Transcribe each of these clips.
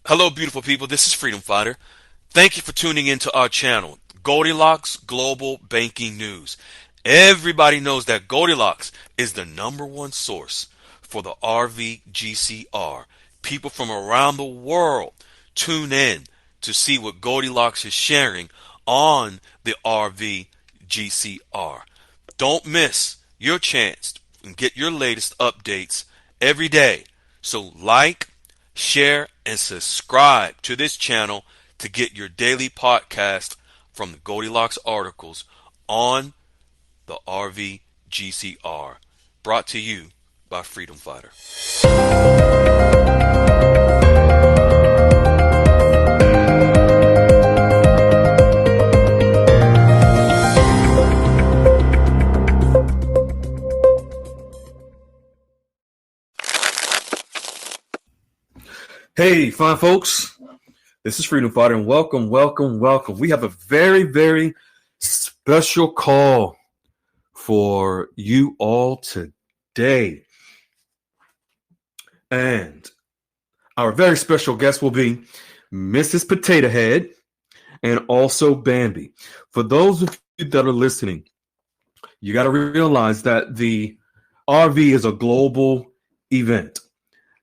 Hello, beautiful people. This is Freedom Fighter. Thank you for tuning into our channel, Goldilocks Global Banking News. Everybody knows that Goldilocks is the #1 source for the RVGCR. People from around the world tune in to see what Goldilocks is sharing on the RVGCR. Don't miss your chance and get your latest updates every day. So like, share, and subscribe to this channel to get your daily podcast from the Goldilocks articles on the RVGCR. Brought to you by Freedom Fighter. Hey, fine folks, this is Freedom Fighter, and welcome. We have a very, very special call for you all today. And our very special guest will be Mrs. Potato Head and also Bamby. For those of you that are listening, you got to realize that the RV is a global event.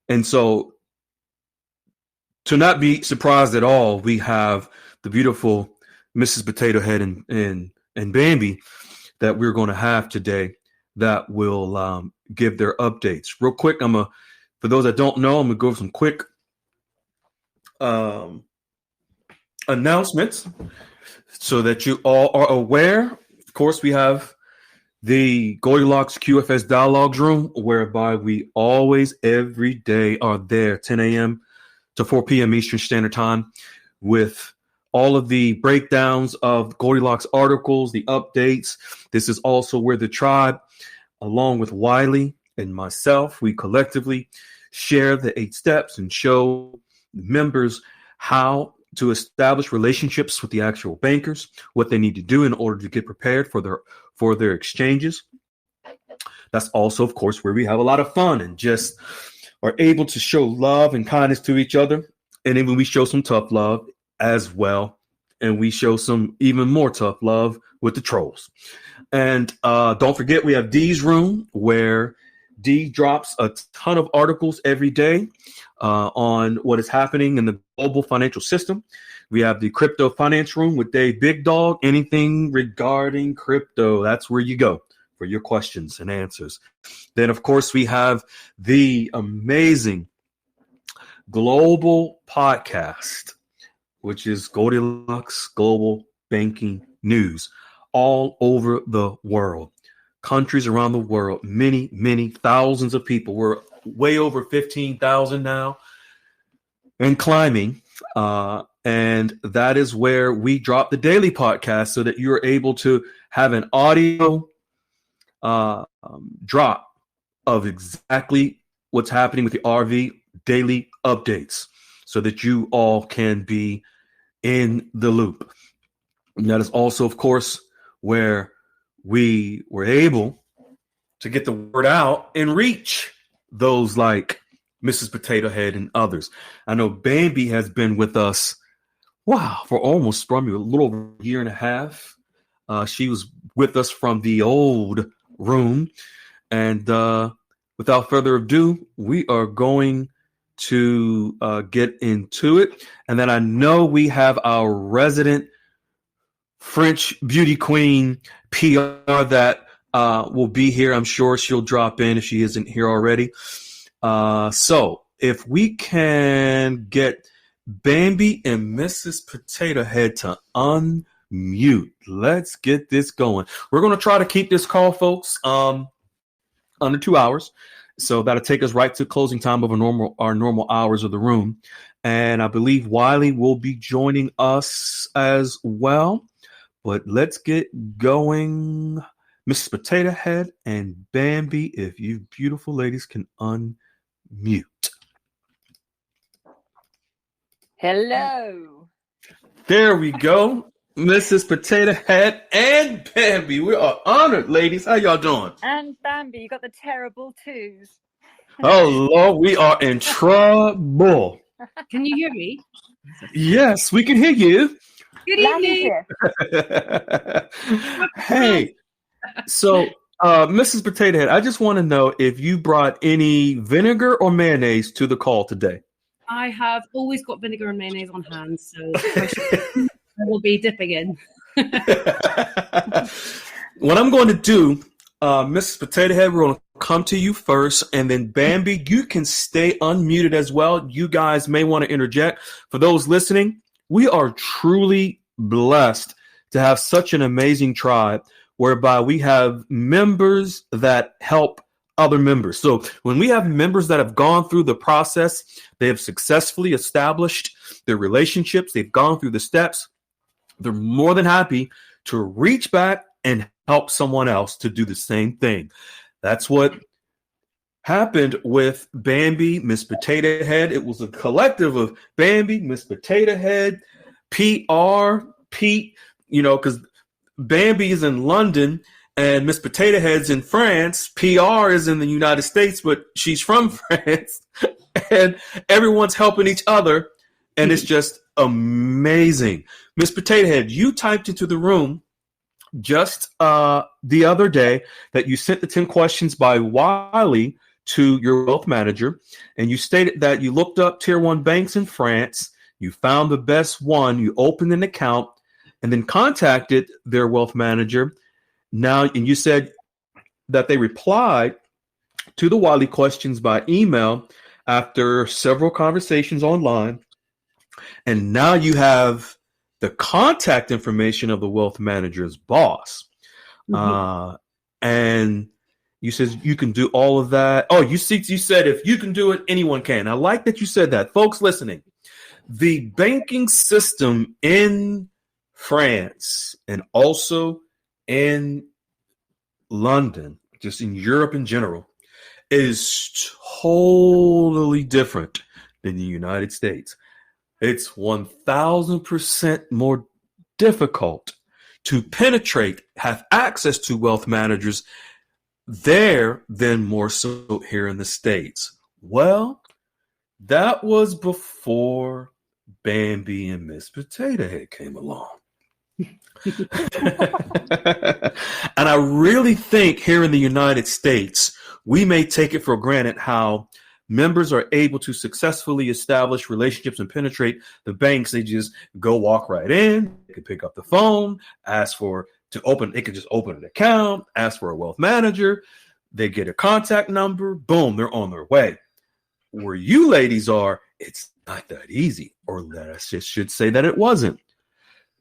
And so to not be surprised at all, we have the beautiful Mrs. Potato Head and Bamby that we're going to have today that will give their updates. Real quick, for those that don't know, I'm going to go over some quick announcements so that you all are aware. Of course, we have the Goldilocks QFS Dialogues Room, whereby we always, every day, are there, 10 a.m. to 4 p.m. Eastern Standard Time, with all of the breakdowns of Goldilocks articles, the updates. This is also where the tribe, along with Wiley and myself, we collectively share the 8 steps and show members how to establish relationships with the actual bankers, what they need to do in order to get prepared for their exchanges. That's also, of course, where we have a lot of fun and just are able to show love and kindness to each other. And then when we show some tough love as well, and we show some even more tough love with the trolls. And don't forget, we have D's room, where D drops a ton of articles every day on what is happening in the global financial system. We have the crypto finance room with Dave Big Dog. Anything regarding crypto, that's where you go for your questions and answers. Then, of course, we have the amazing global podcast, which is Goldilocks Global Banking News, all over the world, countries around the world, many, many thousands of people. We're way over 15,000 now and climbing. And that is where we drop the daily podcast so that you're able to have an audio drop of exactly what's happening with the RV daily updates so that you all can be in the loop. And that is also, of course, where we were able to get the word out and reach those like Mrs. Potato Head and others. I know Bamby has been with us, for almost probably a little over a year and a half. She was with us from the old room. And without further ado, we are going to get into it. And then I know we have our resident French beauty queen PR that will be here. I'm sure she'll drop in if she isn't here already. So if we can get Bamby and Mrs. Potato Head to unmute, let's get this going. We're going to try to keep this call, folks, under 2 hours. So that'll take us right to closing time of our normal hours of the room. And I believe Wiley will be joining us as well. But let's get going. Mrs. Potato Head and Bamby, if you beautiful ladies can unmute. Hello. There we go. Mrs. Potato Head and Bamby. We are honored, ladies. How y'all doing? And Bambi, you got the terrible twos. Oh, Lord, we are in trouble. Can you hear me? Yes, we can hear you. Good Loud and evening. clear. Hey, so Mrs. Potato Head, I just want to know if you brought any vinegar or mayonnaise to the call today. I have always got vinegar and mayonnaise on hand, so I will be dipping in. What I'm going to do, Mrs. Potato Head, we're going to come to you first, and then Bambi, you can stay unmuted as well. You guys may want to interject. For those listening, we are truly blessed to have such an amazing tribe whereby we have members that help other members. So when we have members that have gone through the process, they have successfully established their relationships, they've gone through the steps, they're more than happy to reach back and help someone else to do the same thing. That's what happened with Bamby, Miss Potato Head. It was a collective of Bamby, Miss Potato Head, PR, Pete, because Bambi is in London and Miss Potato Head's in France. PR is in the United States, but she's from France. And everyone's helping each other. And it's just amazing. Miss Potato Head, you typed into the room just the other day that you sent the 10 questions by Wiley to your wealth manager. And you stated that you looked up tier 1 banks in France. You found the best one. You opened an account and then contacted their wealth manager. Now, and you said that they replied to the Wiley questions by email after several conversations online. And now you have the contact information of the wealth manager's boss. Mm-hmm. And you said you can do all of that. Oh, you said if you can do it, anyone can. I like that you said that. Folks listening, the banking system in France and also in London, just in Europe in general, is totally different than the United States. It's 1,000% more difficult to penetrate, have access to wealth managers there than more so here in the States. Well, that was before Bambi and Miss Potato Head came along. And I really think here in the United States, we may take it for granted how members are able to successfully establish relationships and penetrate the banks. They just go walk right in. They can pick up the phone, they can just open an account, ask for a wealth manager. They get a contact number. Boom, they're on their way. Where you ladies are, it's not that easy, or that I should say that it wasn't.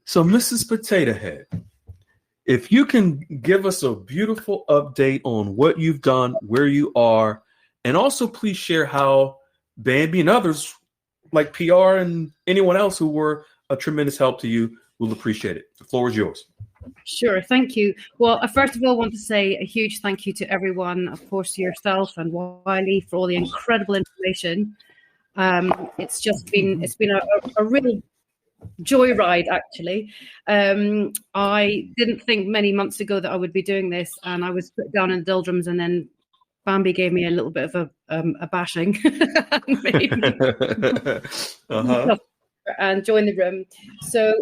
So, Mrs. Potato Head, if you can give us a beautiful update on what you've done, where you are, and also please share how Bambi and others like PR and anyone else who were a tremendous help to you will appreciate it. The floor is yours. Sure. Thank you. Well, I first of all want to say a huge thank you to everyone, of course, to yourself and Wiley for all the incredible information. It's been a real joyride, actually. I didn't think many months ago that I would be doing this, and I was put down in the doldrums, and then Bambi gave me a little bit of a bashing and joined the room. So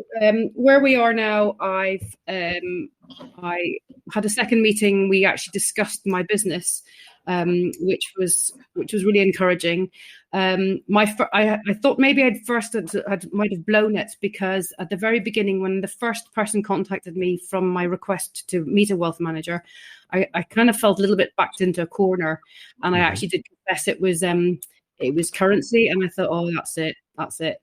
where we are now, I had a second meeting. We actually discussed my business, which was really encouraging. I thought maybe I'd might have blown it, because at the very beginning, when the first person contacted me from my request to meet a wealth manager, I kind of felt a little bit backed into a corner, and I actually did confess it was currency, and I thought, oh, that's it.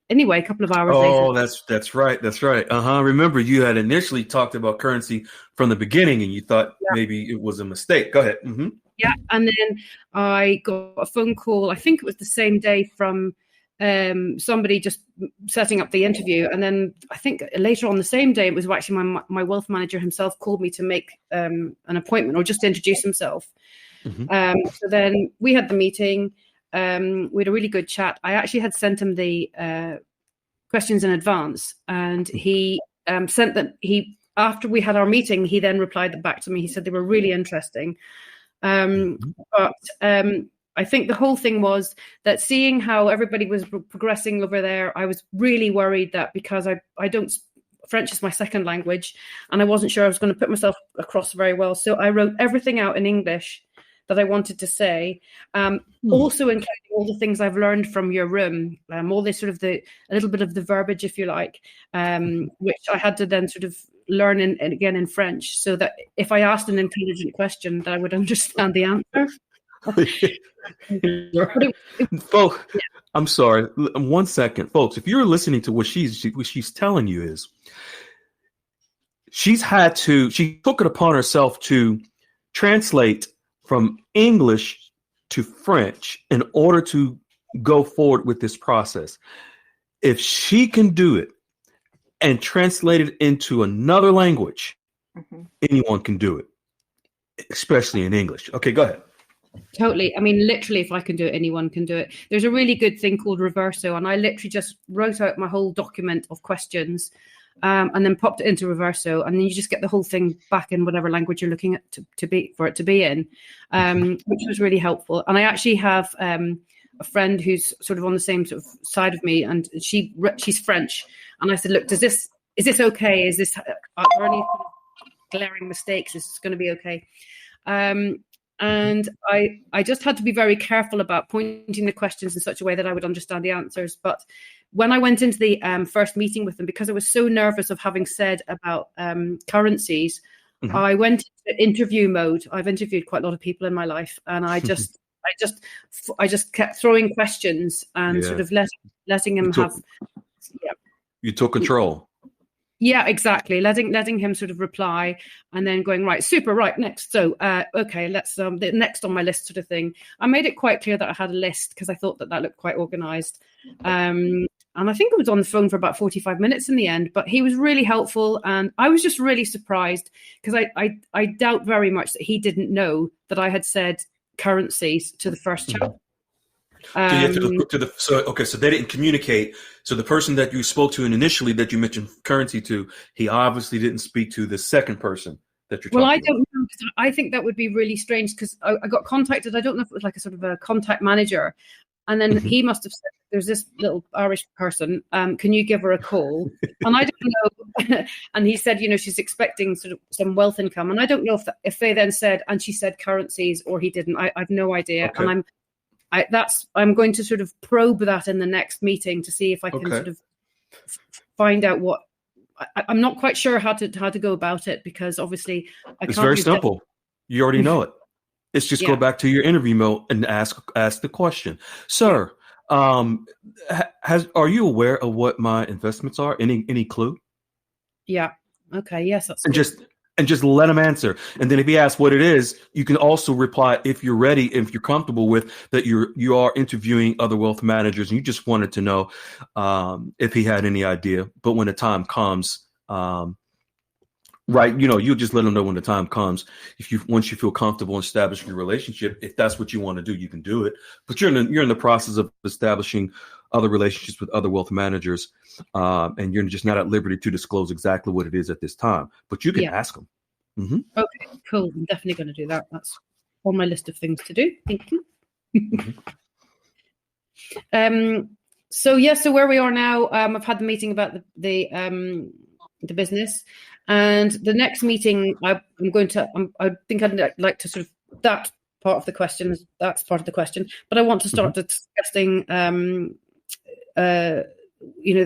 Anyway, a couple of hours later. Oh, that's right. Remember, you had initially talked about currency from the beginning, and you thought maybe it was a mistake. Go ahead. Mm-hmm. Yeah, and then I got a phone call, I think it was the same day, from somebody just setting up the interview. And then I think later on the same day, it was actually my wealth manager himself called me to make an appointment, or just to introduce himself. Mm-hmm. So then we had the meeting. We had a really good chat. I actually had sent him the questions in advance, and he sent them. After we had our meeting, he then replied back to me. He said they were really interesting. But I I think the whole thing was that seeing how everybody was progressing over there, I was really worried that because I don't, French is my second language, and I wasn't sure I was going to put myself across very well. So I wrote everything out in English that I wanted to say, also including all the things I've learned from your room, all this sort of a little bit of the verbiage, if you like, which I had to then sort of learn again in French, so that if I asked an intelligent question, that I would understand the answer. Folks, yeah. I'm sorry. 1 second, folks. If you're listening to what she's telling you is, she took it upon herself to translate from English to French in order to go forward with this process. If she can do it and translate it into another language, anyone can do it, especially in English. Okay, go ahead. Totally. I mean, literally, if I can do it, anyone can do it. There's a really good thing called Reverso, and I literally just wrote out my whole document of questions and then popped it into Reverso, and then you just get the whole thing back in whatever language you're looking at to be in, which was really helpful. And I actually have a friend who's sort of on the same sort of side of me, and she's French. And I said, look, is this okay? Are there any glaring mistakes? Is this going to be okay? And I just had to be very careful about pointing the questions in such a way that I would understand the answers. But when I went into the first meeting with them, because I was so nervous of having said about currencies, I went into interview mode. I've interviewed quite a lot of people in my life, and I just kept throwing questions and sort of letting him have. Yeah. You took control. Yeah, exactly. Letting him sort of reply, and then going, right, super, right, next. So, okay, let's the next on my list sort of thing. I made it quite clear that I had a list because I thought that looked quite organized. And I think I was on the phone for about 45 minutes in the end, but he was really helpful. And I was just really surprised because I doubt very much that he didn't know that I had said currencies to the first chat. So they didn't communicate. So the person that you spoke to and initially that you mentioned currency to, he obviously didn't speak to the second person that you're talking about. Well, I don't know, because I think that would be really strange because I got contacted. I don't know if it was like a sort of a contact manager. And then he must have said, there's this little Irish person, can you give her a call? And I don't know. And he said, she's expecting sort of some wealth income. And I don't know if they then said, and she said currencies, or he didn't. I've no idea. Okay. And I'm going to sort of probe that in the next meeting to see if I can sort of find out what. I'm not quite sure how to go about it, because obviously it's very simple. You already know it. It's just go back to your interview mode and ask the question, sir. Are you aware of what my investments are? Any clue? Yeah. Okay. Yes. That's and just let him answer. And then if he asks what it is, you can also reply if you're ready, if you're comfortable with that. You are interviewing other wealth managers, and you just wanted to know if he had any idea. But when the time comes, right, you'll just let him know when the time comes. Once you feel comfortable establishing your relationship, if that's what you want to do, you can do it. But you're in the process of establishing other relationships with other wealth managers, and you're just not at liberty to disclose exactly what it is at this time. But you can ask them. Mm-hmm. Okay, cool. I'm definitely going to do that. That's on my list of things to do. Thank you. So where we are now, I've had the meeting about the business. And the next meeting, I think I'd like to sort of that part of the question. That's part of the question. But I want to start discussing, the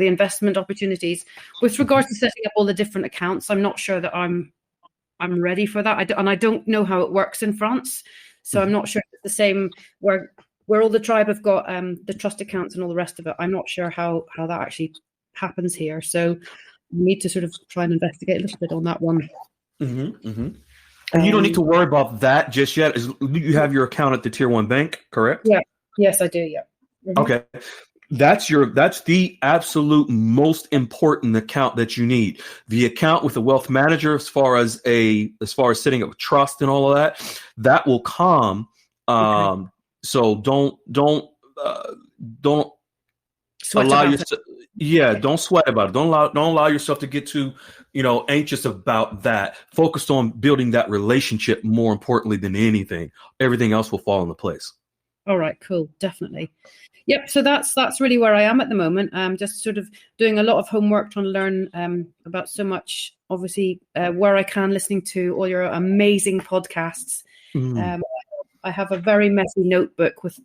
investment opportunities with regards to setting up all the different accounts. I'm not sure that I'm ready for that. I don't know how it works in France, so I'm not sure if it's the same where all the tribe have got the trust accounts and all the rest of it. I'm not sure how that actually happens here. So need to sort of try and investigate a little bit on that one. And you don't need to worry about that just yet. You have your account at the Tier 1 bank, correct? Yeah. Yes, I do. Yeah. Okay. That's the absolute most important account that you need. The account with a wealth manager, as far as setting up a trust and all of that will come. So don't allow yourself. Yeah, don't sweat about it. Don't allow yourself to get too, anxious about that. Focus on building that relationship more importantly than anything. Everything else will fall into place. All right, cool, definitely. Yep. So that's really where I am at the moment. I'm just sort of doing a lot of homework, trying to learn about so much. Obviously, where I can, listening to all your amazing podcasts. I have a very messy notebook with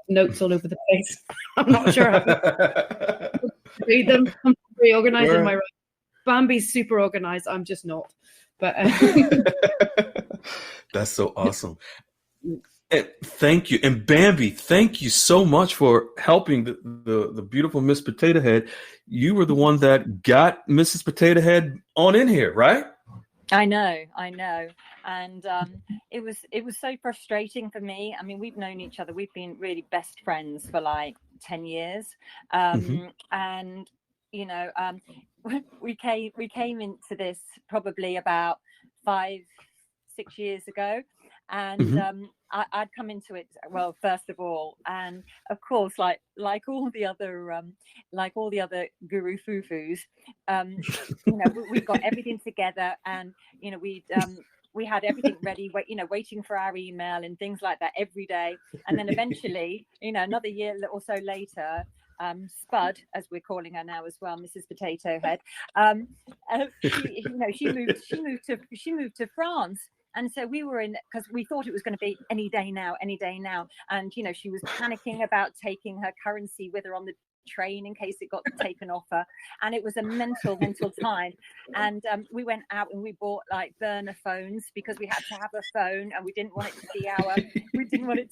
notes all over the place. I'm not sure how to read them. I'm very organized in my writing. Bamby's super organized. I'm just not. But that's so awesome. And thank you. And Bamby, thank you so much for helping the beautiful Miss Potato Head. You were the one that got Mrs. Potato Head on in here, right? I know. And it was so frustrating for me. I mean, we've known each other. We've been really best friends for like 10 years. And, you know, we came into this probably about 5-6 years ago. And I'd come into it, well, first of all, and of course, like all the other guru foo-foos, you know, we got everything together, and you know, we had everything ready, waiting for our email and things like that every day. And then eventually, you know, another year or so later, Spud, as we're calling her now as well, Mrs. Potato Head, she moved to France. And so we were in, because we thought it was going to be any day now. And, you know, she was panicking about taking her currency with her on the train in case it got taken off her. And it was a mental time. And we went out and we bought like burner phones because we had to have a phone, and we didn't want it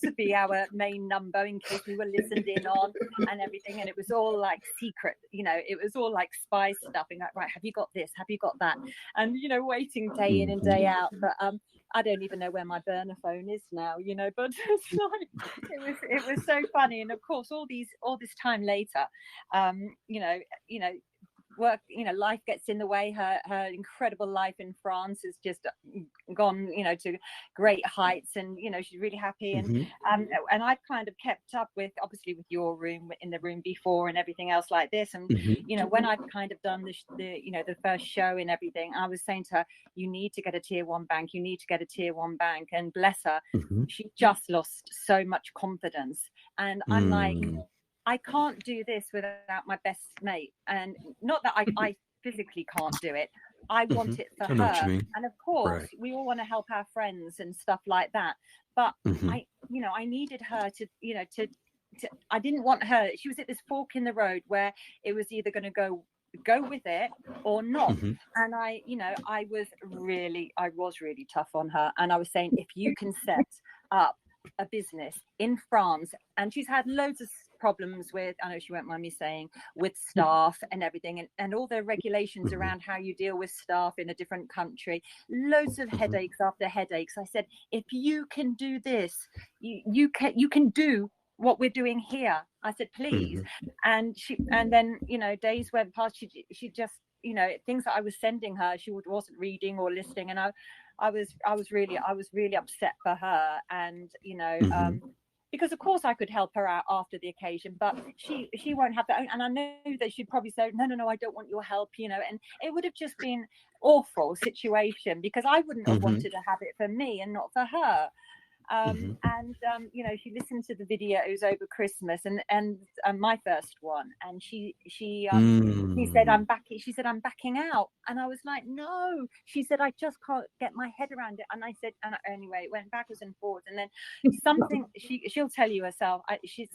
to be our main number in case we were listened in on and everything. And it was all like secret, you know, it was all like spy stuff, and like, right, have you got this, have you got that? And, you know, waiting day in and day out. But I don't even know where my burner phone is now, you know, but it's like, it was so funny. And of course, all this time later, work, you know, life gets in the way. Her incredible life in France has just gone, you know, to great heights, and you know, she's really happy. And I've kind of kept up with, obviously, with your room, in the room before, and everything else like this. And you know, when I've kind of done the first show and everything, I was saying to her, you need to get a tier 1 bank, and bless her, she just lost so much confidence. And I'm like, I can't do this without my best mate. And not that I physically can't do it. I want it for her. And of course, we all want to help our friends and stuff like that. But I needed her to I didn't want her. She was at this fork in the road where it was either going to go with it or not. And I was really tough on her. And I was saying, if you can set up a business in France, and she's had loads of problems with, I know she won't mind me saying, with staff and everything, and all the regulations around how you deal with staff in a different country, loads of headaches after headaches. I said, if you can do this, you can do what we're doing here. I said, please. And then, you know, days went past, she just, you know, things that I was sending her, she wasn't reading or listening, and I was really upset for her. And you know, because of course I could help her out after the occasion, but she won't have that. And I know that she'd probably say, no, I don't want your help, you know, and it would have just been awful situation, because I wouldn't have wanted to have it for me and not for her. You know, she listened to the videos over Christmas and my first one, and she said, I'm backing out. And I was like, no. She said, I just can't get my head around it. And I said, and anyway, it went backwards and forwards, and then something she'll tell you herself,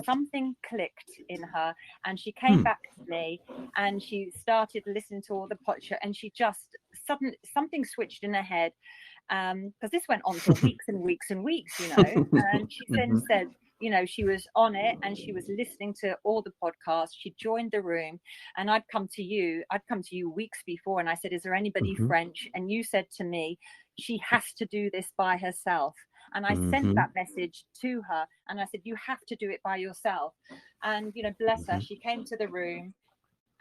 something clicked in her, and she came back to me, and she started listening to all the podcast, and she just suddenly something switched in her head. Because this went on for weeks and weeks and weeks, you know. And she then said, you know, she was on it and she was listening to all the podcasts. She joined the room, and I'd come to you weeks before, and I said, is there anybody French? And you said to me, she has to do this by herself. And I sent that message to her, and I said, you have to do it by yourself. And, you know, bless her, she came to the room.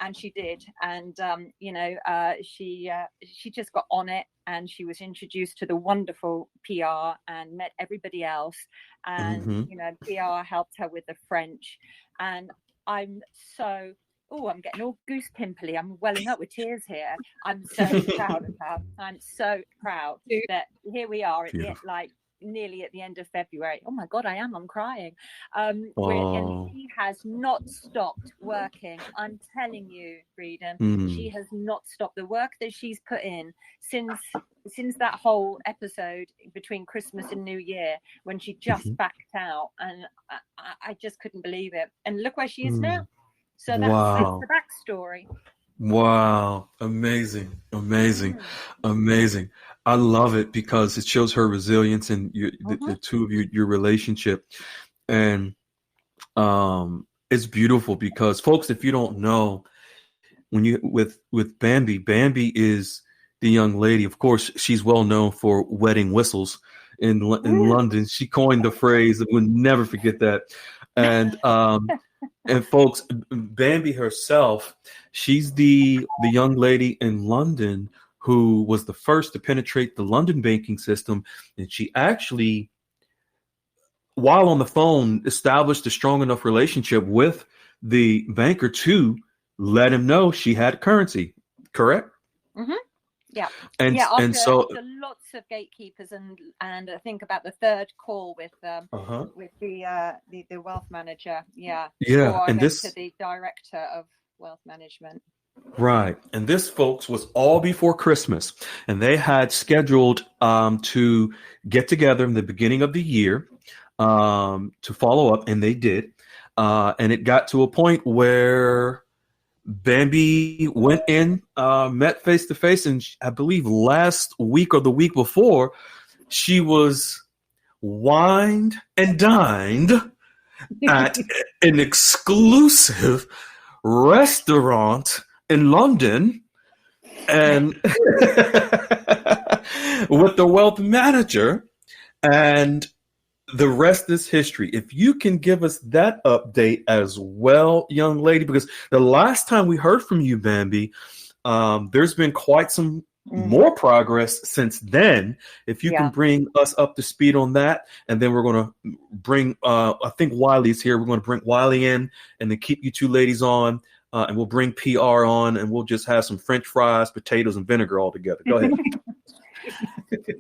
And she did, and you know, she just got on it, and she was introduced to the wonderful PR and met everybody else, and you know, PR helped her with the French, and I'm getting all goose pimply. I'm welling up with tears here. I'm so proud of her. I'm so proud that here we are at the, like, nearly at the end of February. Oh my God, I'm crying. And she has not stopped working. I'm telling you, Freedom, she has not stopped. The work that she's put in since that whole episode between Christmas and New Year, when she just backed out, and I just couldn't believe it. And look where she is now. So that's the backstory. Wow. Amazing. I love it because it shows her resilience and the two of you, your relationship. And it's beautiful because, folks, if you don't know, when you with Bamby is the young lady. Of course, she's well known for wedding whistles in London. She coined the phrase. We'll never forget that. And and folks, Bamby herself, she's the young lady in London who was the first to penetrate the London banking system, and she actually, while on the phone, established a strong enough relationship with the banker to let him know she had currency. Correct? Yeah. And after lots of gatekeepers and I think about the third call with the wealth manager. Yeah. Before I went to the director of wealth management. Right. And this, folks, was all before Christmas. And they had scheduled to get together in the beginning of the year to follow up, and they did. And it got to a point where Bamby went in, met face to face, and I believe last week or the week before, she was wined and dined at an exclusive restaurant in London, and with the wealth manager, and the rest is history. If you can give us that update as well, young lady, because the last time we heard from you, Bamby, there's been quite some more progress since then. If you can bring us up to speed on that, and then we're going to bring, I think Wiley's here. We're going to bring Wiley in and then keep you two ladies on, and we'll bring PR on, and we'll just have some French fries, potatoes, and vinegar all together. Go ahead.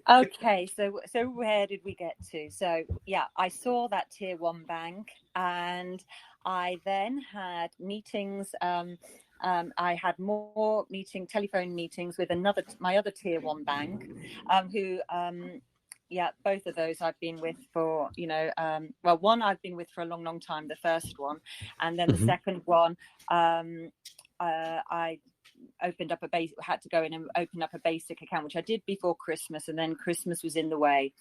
Okay, so where did we get to? So yeah, I saw that tier 1 bank, and I then had meetings. I had more telephone meetings with my other tier 1 bank, who both of those I've been with for, one I've been with for a long, long time, the first one, and then the second one, I opened up had to go in and open up a basic account, which I did before Christmas, and then Christmas was in the way,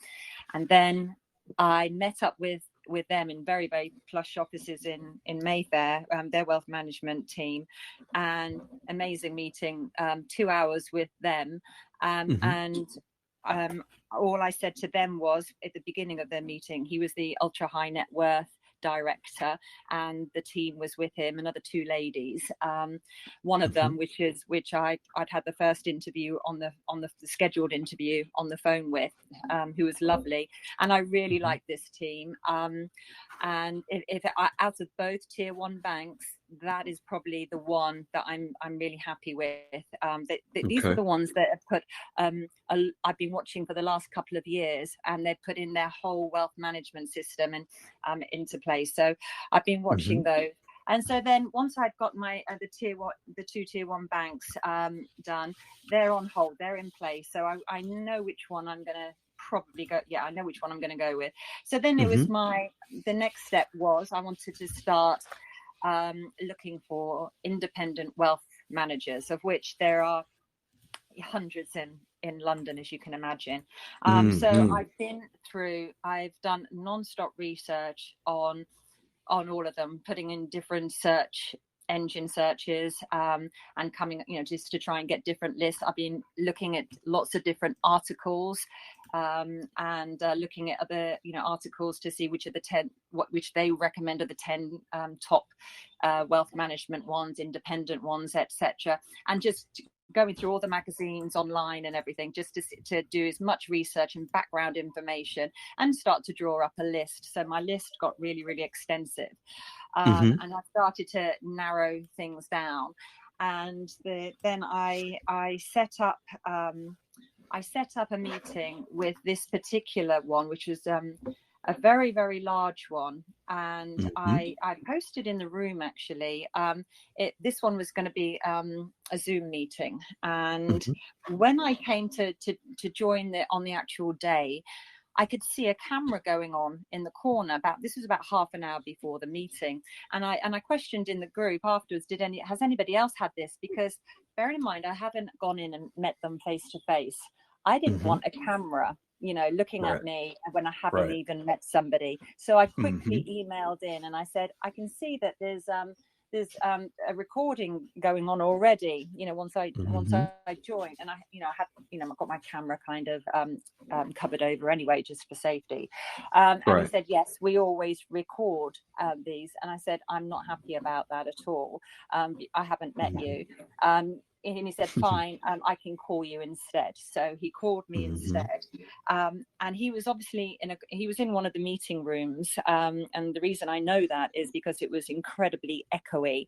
and then I met up with them in very, very plush offices in Mayfair, their wealth management team, and amazing meeting, 2 hours with them, and all I said to them was, at the beginning of their meeting, he was the ultra high net worth director, and the team was with him, another 2 ladies, one of them which I'd had the first interview on the scheduled interview on the phone with, who was lovely, and I really like this team, and if out of both tier 1 banks, that is probably the one that I'm really happy with. These are the ones that have put I've been watching for the last couple of years, and they've put in their whole wealth management system and into place. So I've been watching those. And so then once I'd got my the 2 tier 1 banks done, they're on hold, they're in place. So I know which one I'm going to probably go. Yeah, I know which one I'm going to go with. So then it was the next step was I wanted to start looking for independent wealth managers, of which there are hundreds in London, as you can imagine. So I've done non-stop research on all of them, putting in different search engine searches, and coming, just to try and get different lists. I've been looking at lots of different articles, and looking at other articles to see which are the 10 which they recommend are the 10 top wealth management ones, independent ones, etc., and just going through all the magazines online and everything, just to do as much research and background information and start to draw up a list. So my list got really, really extensive, and I started to narrow things down, and then I set up I set up a meeting with this particular one, which was a very, very large one. And I posted in the room, actually. This one was going to be a Zoom meeting. And when I came to join on the actual day, I could see a camera going on in the corner. This was about half an hour before the meeting, and I questioned in the group afterwards, has anybody else had this? Because bear in mind, I haven't gone in and met them face to face. I didn't want a camera, looking at me when I haven't even met somebody. So I quickly emailed in and I said, I can see that there's a recording going on already, once I joined, and I've got my camera kind of covered over anyway, just for safety. And he said, yes, we always record these. And I said, I'm not happy about that at all. I haven't met you. And he said, fine, I can call you instead. So he called me instead. And he was obviously he was in one of the meeting rooms. And the reason I know that is because it was incredibly echoey.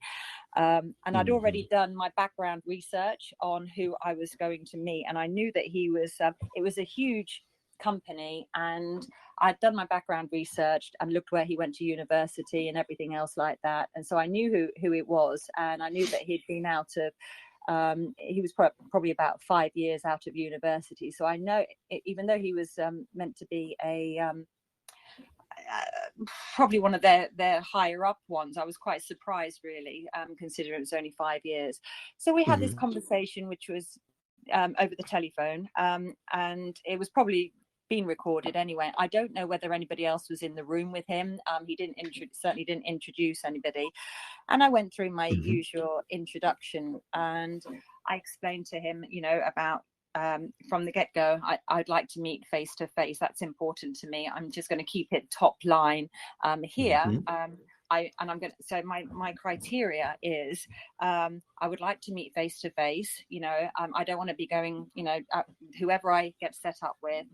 And I'd already done my background research on who I was going to meet. And I knew that he was, it was a huge company, and I'd done my background research and looked where he went to university and everything else like that. And so I knew who it was. And I knew that he'd been out of, he was probably about 5 years out of university. So I know, even though he was meant to be probably one of their higher up ones, I was quite surprised, really, considering it was only 5 years. So we had this conversation, which was over the telephone, and it was probably being recorded anyway. I don't know whether anybody else was in the room with him. He certainly didn't introduce anybody. And I went through my usual introduction, and I explained to him, about from the get-go, I'd like to meet face to face. That's important to me. I'm just going to keep it top line here. So my criteria is I would like to meet face to face. I don't want to be going, whoever I get set up with,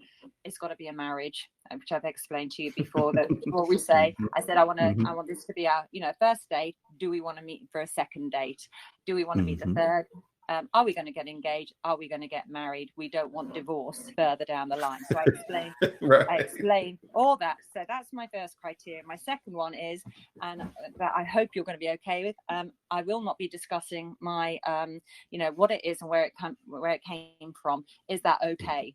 it's got to be a marriage, which I've explained to you before. That before we say, I said I want this to be our, first date. Do we want to meet for a second date? Do we want to meet the third? Are we going to get engaged? Are we going to get married? We don't want divorce further down the line. So I explain all that. So that's my first criteria. My second one is, and that I hope you're going to be okay with, I will not be discussing my, what it is and where it came from. Is that okay?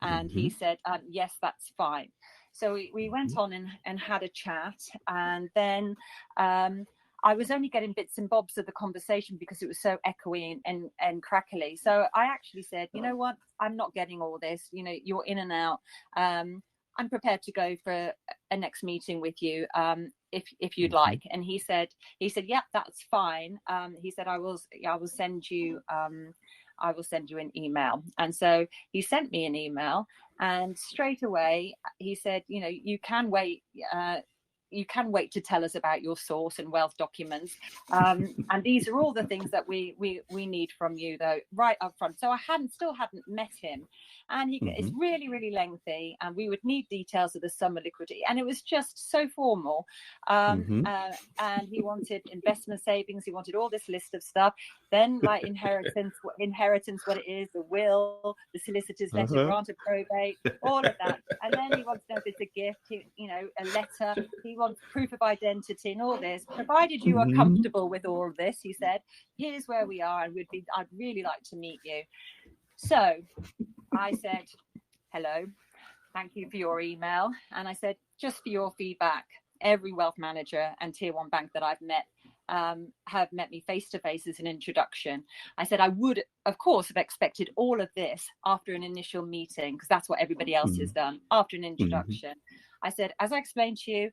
And he said, yes, that's fine. So we went on and had a chat, and then I was only getting bits and bobs of the conversation because it was so echoey and crackly. So I actually said, you know what, I'm not getting all this. You're in and out. I'm prepared to go for a next meeting with you if you'd like. And he said, yeah, that's fine. He said, I will send you an email. And so he sent me an email, and straight away he said, you can wait. You can wait to tell us about your source and wealth documents. And these are all the things that we need from you, though, right up front. So I still hadn't met him. And it's really, really lengthy. And we would need details of the sum of liquidity. And it was just so formal. And he wanted investment savings. He wanted all this list of stuff. Then, like inheritance, what it is, the will, the solicitor's letter, grant of probate, all of that. And then he wants to know if it's a gift, a letter. He wants proof of identity and all this. Provided you are comfortable with all of this, he said, here's where we are, and I'd really like to meet you. So I said, hello, thank you for your email. And I said, just for your feedback, every wealth manager and tier 1 bank that I've met have met me face to face as an introduction. I said I would, of course, have expected all of this after an initial meeting, because that's what everybody else has done, after an introduction. I said, as I explained to you,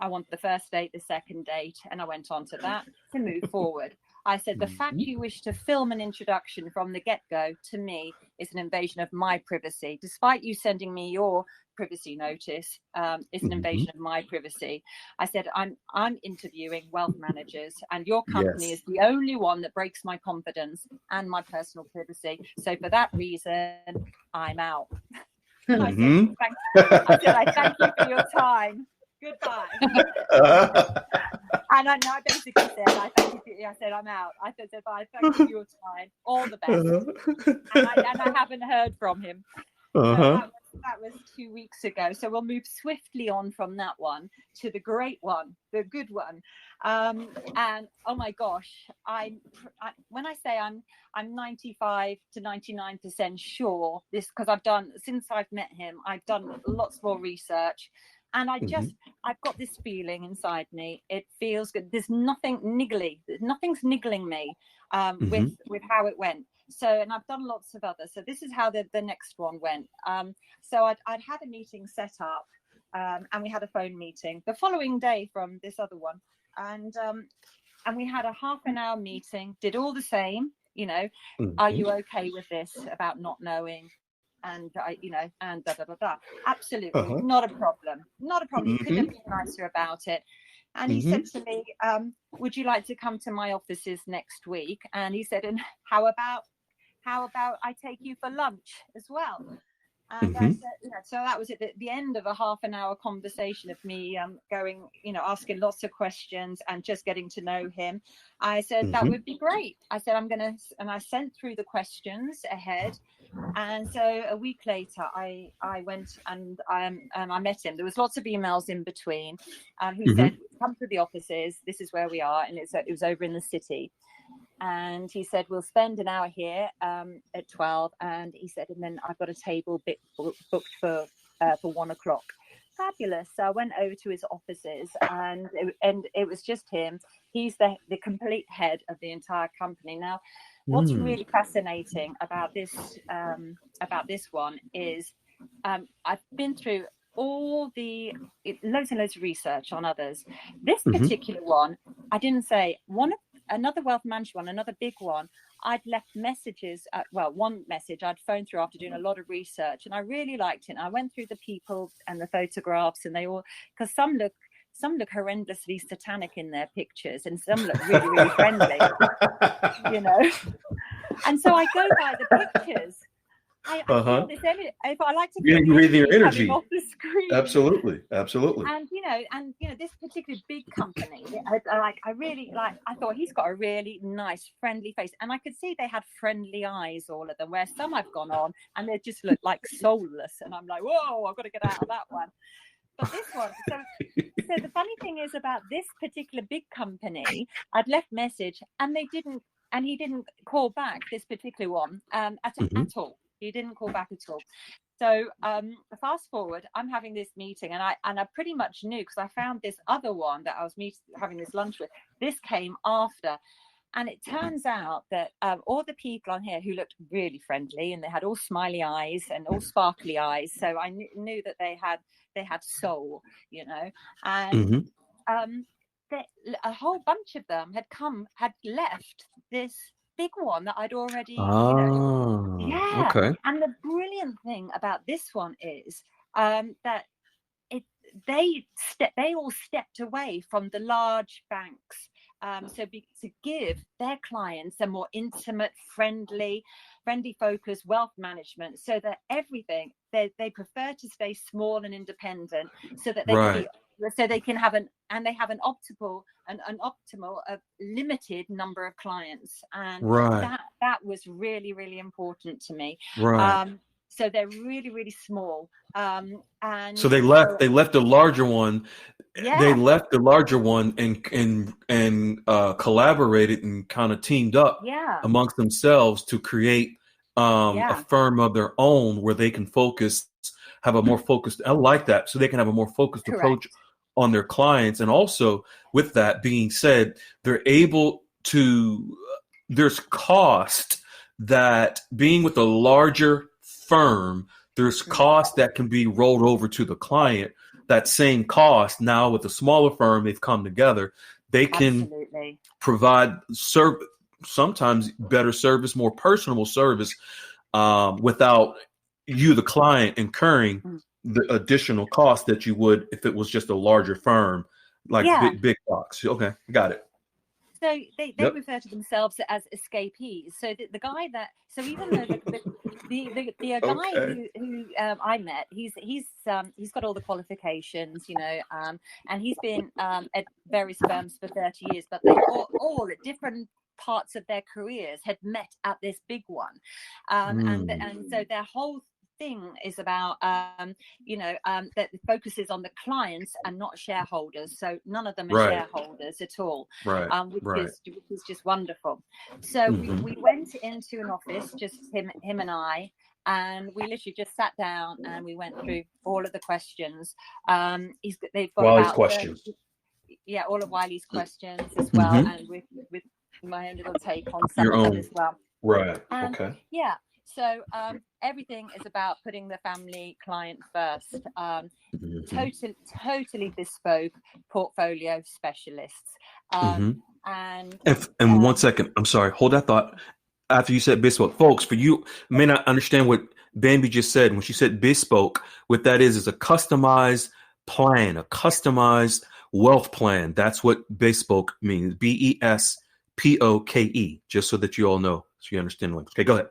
I want the first date, the second date, and I went on to that to move forward. I said, the fact you wish to film an introduction from the get-go, to me, is an invasion of my privacy. Despite you sending me your privacy notice, it's an invasion of my privacy. I said, I'm interviewing wealth managers, and your company is the only one that breaks my confidence and my personal privacy. So for that reason, I'm out. I said, I thank you for your time. Goodbye. And I basically said, I said, I'm out. I said, bye, thank you for your time. All the best. And I haven't heard from him. So that was 2 weeks ago. So we'll move swiftly on from that one to the great one, the good one. And oh my gosh, when I say I'm 95 to 99% sure this, because since I've met him, I've done lots more research. And I've got this feeling inside me. It feels good. There's nothing niggly. Nothing's niggling me with how it went. So, and I've done lots of others. So this is how the next one went. So I'd had a meeting set up, and we had a phone meeting the following day from this other one. And we had a half an hour meeting, did all the same, are you okay with this about not knowing? And and da da da da. Absolutely, not a problem. Not a problem. You couldn't have been nicer about it. And he said to me, "Would you like to come to my offices next week?" And he said, "And how about I take you for lunch as well?" And I said, so that was at the end of a half an hour conversation of me going, asking lots of questions and just getting to know him. I said, that would be great. I said, and I sent through the questions ahead. And so a week later, I went and I met him. There was lots of emails in between. He said, come to the offices. This is where we are. And it was over in the city. And he said, we'll spend an hour here at 12. And he said, and then I've got a table booked for 1 o'clock. Fabulous. So I went over to his offices, and it was just him. He's the complete head of the entire company. Now, what's really fascinating about this one is I've been through loads and loads of research on others. This particular one, I didn't say another wealth management one, another big one. I'd left messages. One message I'd phoned through after doing a lot of research, and I really liked it. And I went through the people and the photographs, and they all, because some look horrendously satanic in their pictures, and some look really, really friendly, And so I go by the pictures. I feel this energy. If I like to read their energy off the screen. Absolutely. And this particular big company, I thought he's got a really nice, friendly face, and I could see they had friendly eyes, all of them. Where some I've gone on and they just look like soulless, and I'm like, whoa, I've got to get out of that one. But this one, so the funny thing is about this particular big company, I'd left message, and he didn't call back, this particular one at all. He didn't call back at all. So fast forward, I'm having this meeting, and I pretty much knew, because I found this other one that I was having this lunch with. This came after, and it turns out that all the people on here who looked really friendly, and they had all smiley eyes and all sparkly eyes, so I knew that they had soul, and a whole bunch of them had left this big one that I'd already, okay. And the brilliant thing about this one is that they all stepped away from the large banks, to give their clients a more intimate, friendly focused wealth management, so that everything they prefer to stay small and independent, so that they can they can have an optimal limited number of clients, and that was really, really important to me. So they're really, really small, and so they left the larger one. They left the larger one and collaborated and kind of teamed up amongst themselves to create a firm of their own, where they can have a more focused. I like that. So they can have a more focused approach on their clients. And also, with that being said, they're able to, there's cost that being with a larger firm, there's cost that can be rolled over to the client. That same cost now with a smaller firm, they've come together, they can provide sometimes better service, more personable service, without you, the client, incurring the additional cost that you would if it was just a larger firm, like big box. Okay, got it. So they Yep. refer to themselves as escapees. So the guy that, so even though the guy Okay. who I met, he's got all the qualifications, and he's been at various firms for 30 years, but they all at different parts of their careers had met at this big one, and so their whole thing is about that it focuses on the clients and not shareholders. So none of them are Right. shareholders at all, Right. which Right. is just wonderful. So we went into an office, just him and I, and we literally just sat down and we went through all of the questions. They've got Wiley's about questions. all of Wiley's questions as well, and with my own little take on some Your of them own. as well. Right. And Okay. yeah, so everything is about putting the family client first. Totally bespoke portfolio specialists. And 1 second, I'm sorry, hold that thought. After you said bespoke, folks, for you may not understand what Bamby just said. When she said bespoke, what that is a customized plan, a customized wealth plan. That's what bespoke means. BESPOKE, just so that you all know, so you understand language. Okay, go ahead.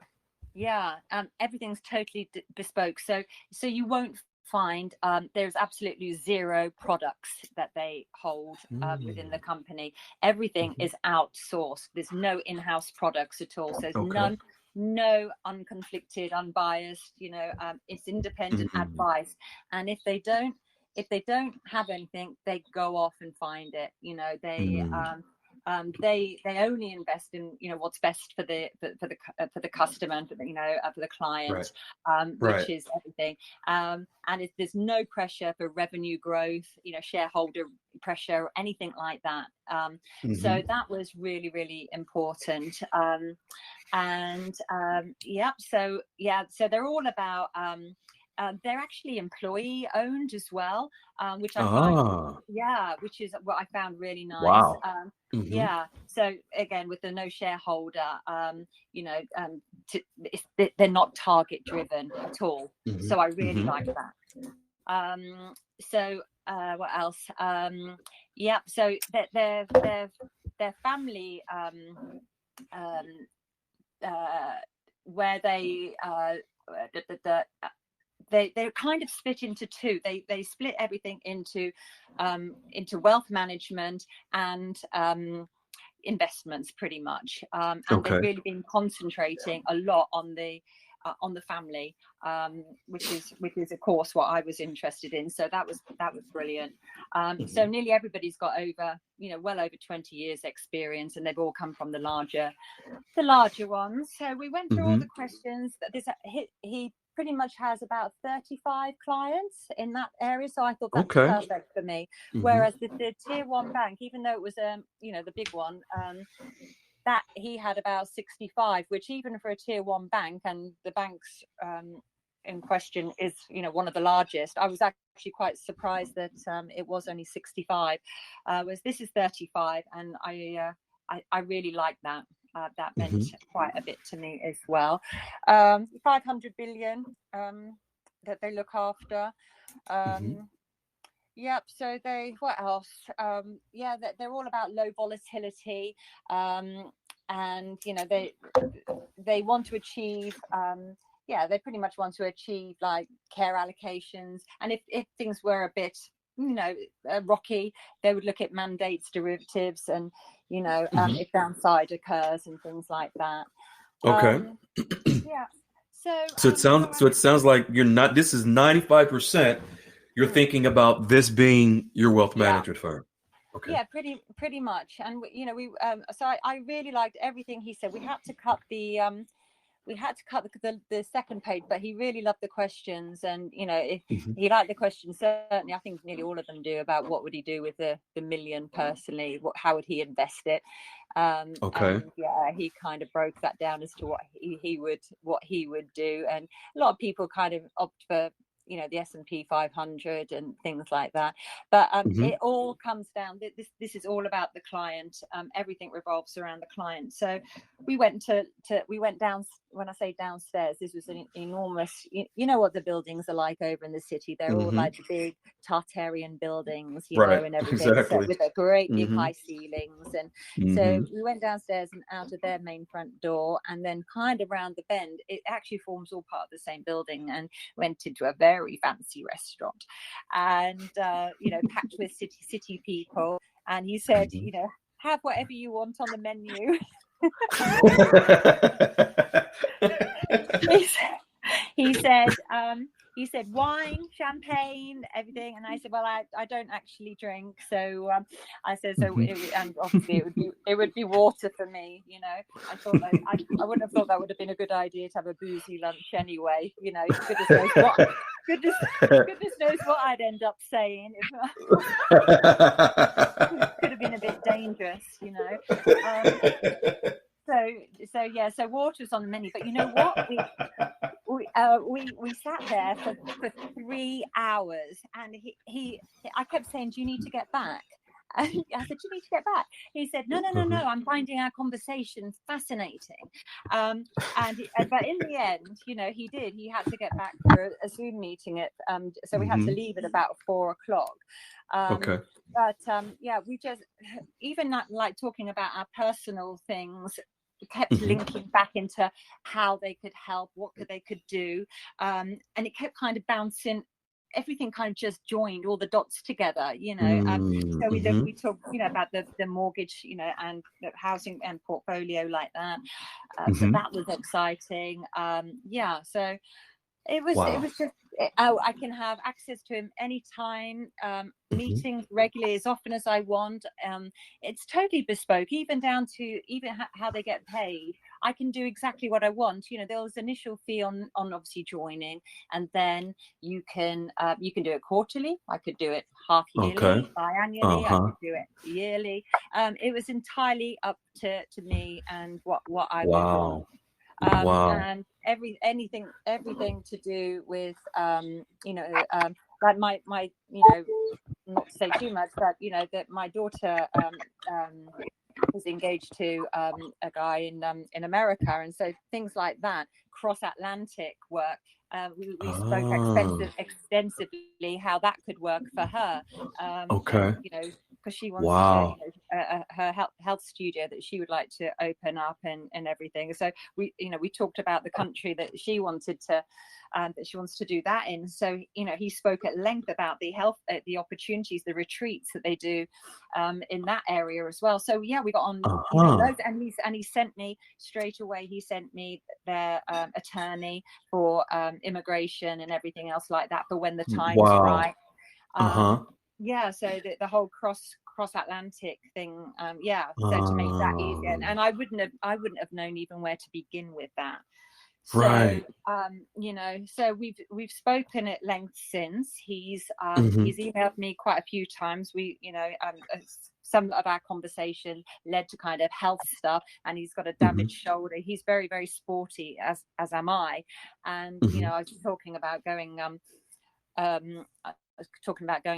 Yeah, everything's totally bespoke. So you won't find there's absolutely zero products that they hold within the company. Everything is outsourced. There's no in-house products at all. So there's no unconflicted, unbiased. It's independent advice. And if they don't have anything, they go off and find it. They only invest in what's best for the customer and for the client, which is everything. And there's no pressure for revenue growth, shareholder pressure or anything like that. So that was really, really important. So they're all about. They're actually employee owned as well, which I find, which is what I found really nice. Wow. Yeah. So again, with the no shareholder, they're not target driven at all. So I really like that. So what else? So their family, where they're kind of split into two. They split everything into wealth management and investments, pretty much. And they've really been concentrating a lot on the family, which is of course what I was interested in. So that was brilliant. So nearly everybody's got well over 20 years experience, and they've all come from the larger ones. So we went through all the questions. He pretty much has about 35 clients in that area, so I thought that's perfect for me. Whereas the tier one bank, even though it was the big one, that he had about 65, which even for a tier one bank, and the banks in question is one of the largest, I was actually quite surprised that it was only 65, whereas this is 35, and I really like that. That meant quite a bit to me as well. 500 billion that they look after. So what else? They're all about low volatility, and they want to achieve. They pretty much want to achieve like care allocations, and if things were a bit rocky, they would look at mandates, derivatives, and if downside occurs and things like that. So it sounds like you're not. This is 95%. You're thinking about this being your wealth management firm. Okay. Yeah, pretty much. And so I really liked everything he said. We had to cut the second page, but he really loved the questions, and if he liked the questions, certainly I think nearly all of them do, about what would he do with the million personally, how would he invest it. And he kind of broke that down as to what he would do, and a lot of people kind of opt for the S&P 500 and things like that. But it all comes down. This is all about the client. Everything revolves around the client. So we went down. When I say downstairs, this was an enormous. You know what the buildings are like over in the city. They're all like big Tartarian buildings, and everything, exactly. with a great big high ceilings. And so we went downstairs and out of their main front door, and then kind of around the bend. It actually forms all part of the same building, and went into a very fancy restaurant, and packed with city people. And he said, have whatever you want on the menu. He said wine, champagne, everything, and I said, well, I don't actually drink, so I said, and obviously it would be water for me. I thought I wouldn't have thought that would have been a good idea to have a boozy lunch anyway. Goodness knows what I'd end up saying. Could have been a bit dangerous, So water's on the menu, but you know what? We sat there for 3 hours, and I kept saying, "Do you need to get back?" I said, "Do you need to get back?" He said, "No. I'm finding our conversations fascinating." But in the end, he did. He had to get back for a Zoom meeting so we had to leave at about 4 o'clock. Okay. But we just, even like talking about our personal things, kept linking back into how they could help, what they could do, and it kept kind of bouncing. Everything kind of just joined all the dots together, so we talked about the mortgage, and the housing and portfolio like that. So that was exciting. So it was just, I can have access to him anytime, meetings regularly, as often as I want. It's totally bespoke, even down to how they get paid. I can do exactly what I want. There was initial fee on obviously joining, and then you can do it quarterly. I could do it half yearly, biannually. I could do it yearly. It was entirely up to me and what I would want. And everything to do with like my not to say too much, but that my daughter was engaged to a guy in America, and so things like that, cross-Atlantic work. We spoke extensively how that could work for her. Because she wants her health studio that she would like to open up and everything. So we talked about the country that she wanted to wants to do that in. So he spoke at length about the health, the opportunities, the retreats that they do in that area as well. So we got on those, and he sent me straight away. He sent me their attorney for immigration and everything else like that for when the time's right. So the whole cross-Atlantic thing, so to make that easier, and I wouldn't have known even where to begin with that. So, so we've spoken at length since. He's emailed me quite a few times. Some of our conversation led to kind of health stuff, and he's got a damaged shoulder. He's very, very sporty, as am I. And I was talking about going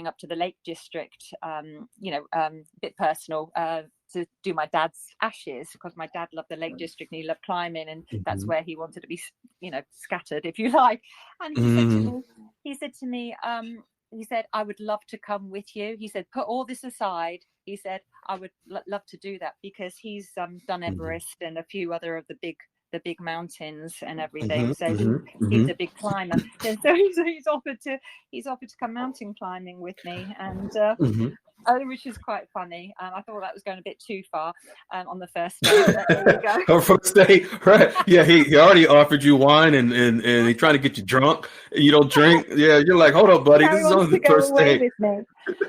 up to the Lake District, a bit personal, to do my dad's ashes, because my dad loved the Lake District and he loved climbing, and that's where he wanted to be, scattered, if you like. And he said to me, I would love to come with you. He said, put all this aside. He said, I would love to do that, because he's done Everest and a few other of the big mountains and everything. So he's a big climber, and so he's offered to come mountain climbing with me, and which is quite funny. I thought that was going a bit too far on the first day. But there we go. First day, right? Yeah, he already offered you wine, and he's trying to get you drunk. And you don't drink. Yeah, you're like, hold up, buddy. This is only the first day. With me.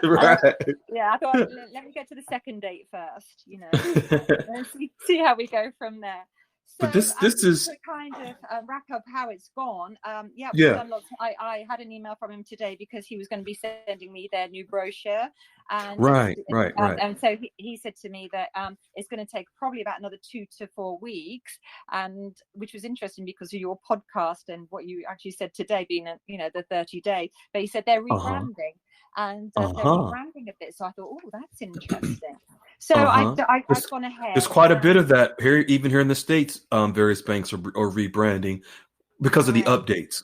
Right. I thought, let me get to the second date first, and see how we go from there. So But this is to kind of wrap up how it's gone, we've yeah. done lots. I had an email from him today because he was going to be sending me their new brochure, and Right. and so he said to me that it's going to take probably about another 2 to 4 weeks, and which was interesting because of your podcast and what you actually said today being the 30-day. But he said they're rebranding. And they're rebranding a bit, so I thought, oh, that's interesting. So I've gone ahead. There's quite a bit of that here, even here in the States. Various banks are rebranding because of the updates.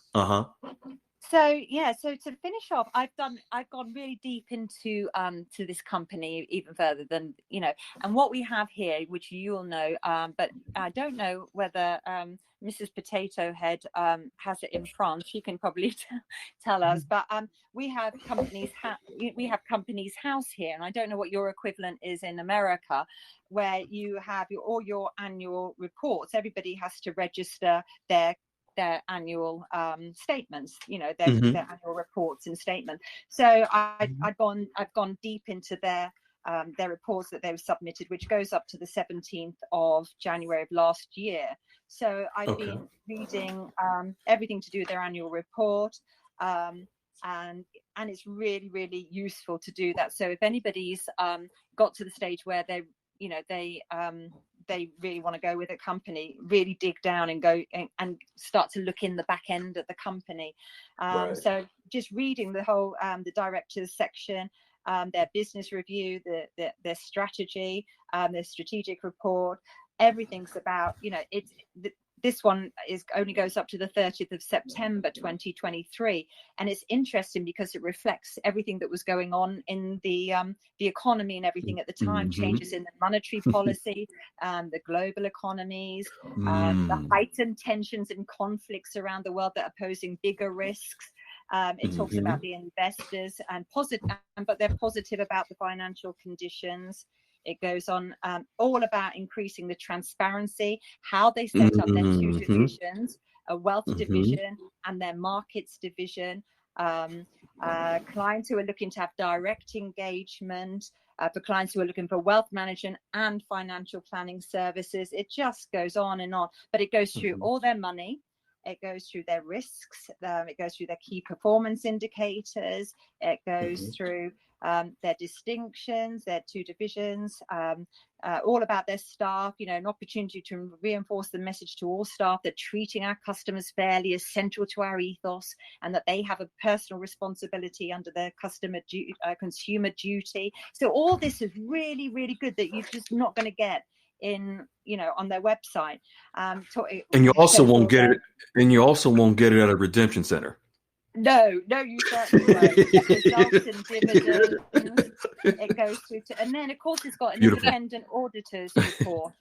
So so to finish off, I've gone really deep into to this company even further than and what we have here, which you'll know, but I don't know whether Mrs. Potato Head has it in France. She can probably tell us. But we have Companies House here, and I don't know what your equivalent is in America, where you have all your annual reports. Everybody has to register their annual statements, their annual reports and statements. So I've gone deep into their reports that they've submitted, which goes up to the 17th of January of last year. So I've been reading everything to do with their annual report, and it's really, really useful to do that. So if anybody's got to the stage where they really want to go with a company, really dig down and go and start to look in the back end of the company. So just reading the whole the directors section, their business review, their strategy, their strategic report, everything's about this one only goes up to the 30th of September 2023, and it's interesting because it reflects everything that was going on in the economy and everything at the time, changes in the monetary policy, the global economies, the heightened tensions and conflicts around the world that are posing bigger risks. It talks about the investors and but they're positive about the financial conditions. It goes on all about increasing the transparency, how they set up their two divisions, a wealth division and their markets division. Clients who are looking to have direct engagement, for clients who are looking for wealth management and financial planning services. It just goes on and on, but it goes through all their money. It goes through their risks. It goes through their key performance indicators. It goes through their distinctions, their two divisions, all about their staff, an opportunity to reinforce the message to all staff that treating our customers fairly is central to our ethos, and that they have a personal responsibility under their consumer duty. So all this is really, really good that you're just not going to get in on their website. And you also won't get it at a redemption center. No, you certainly won't. Results and dividends. It goes through to, and then of course it's got an independent auditors report.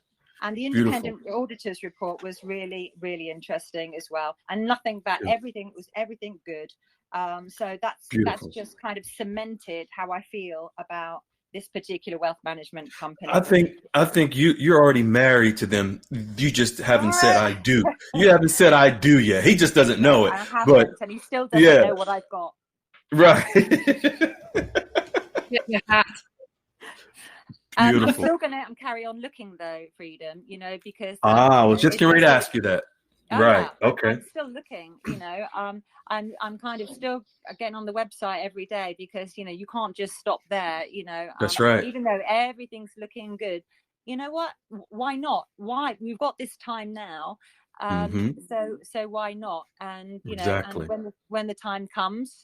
And the independent auditors report was really, really interesting as well. And nothing bad, everything good. So that's just kind of cemented how I feel about this particular wealth management company. I think you're already married to them. You just haven't said I do. You haven't said I do yet. He just doesn't know it. I haven't, and he still doesn't know what I've got. Right. Get your hat. I'm still going to carry on looking though, Freedom, because I was just getting ready to ask you that. Right. Okay. I'm still looking, I'm kind of still getting on the website every day because, you can't just stop there, That's right. Even though everything's looking good, you know what? Why not? Why? We've got this time now. So why not? And, exactly. And when the time comes,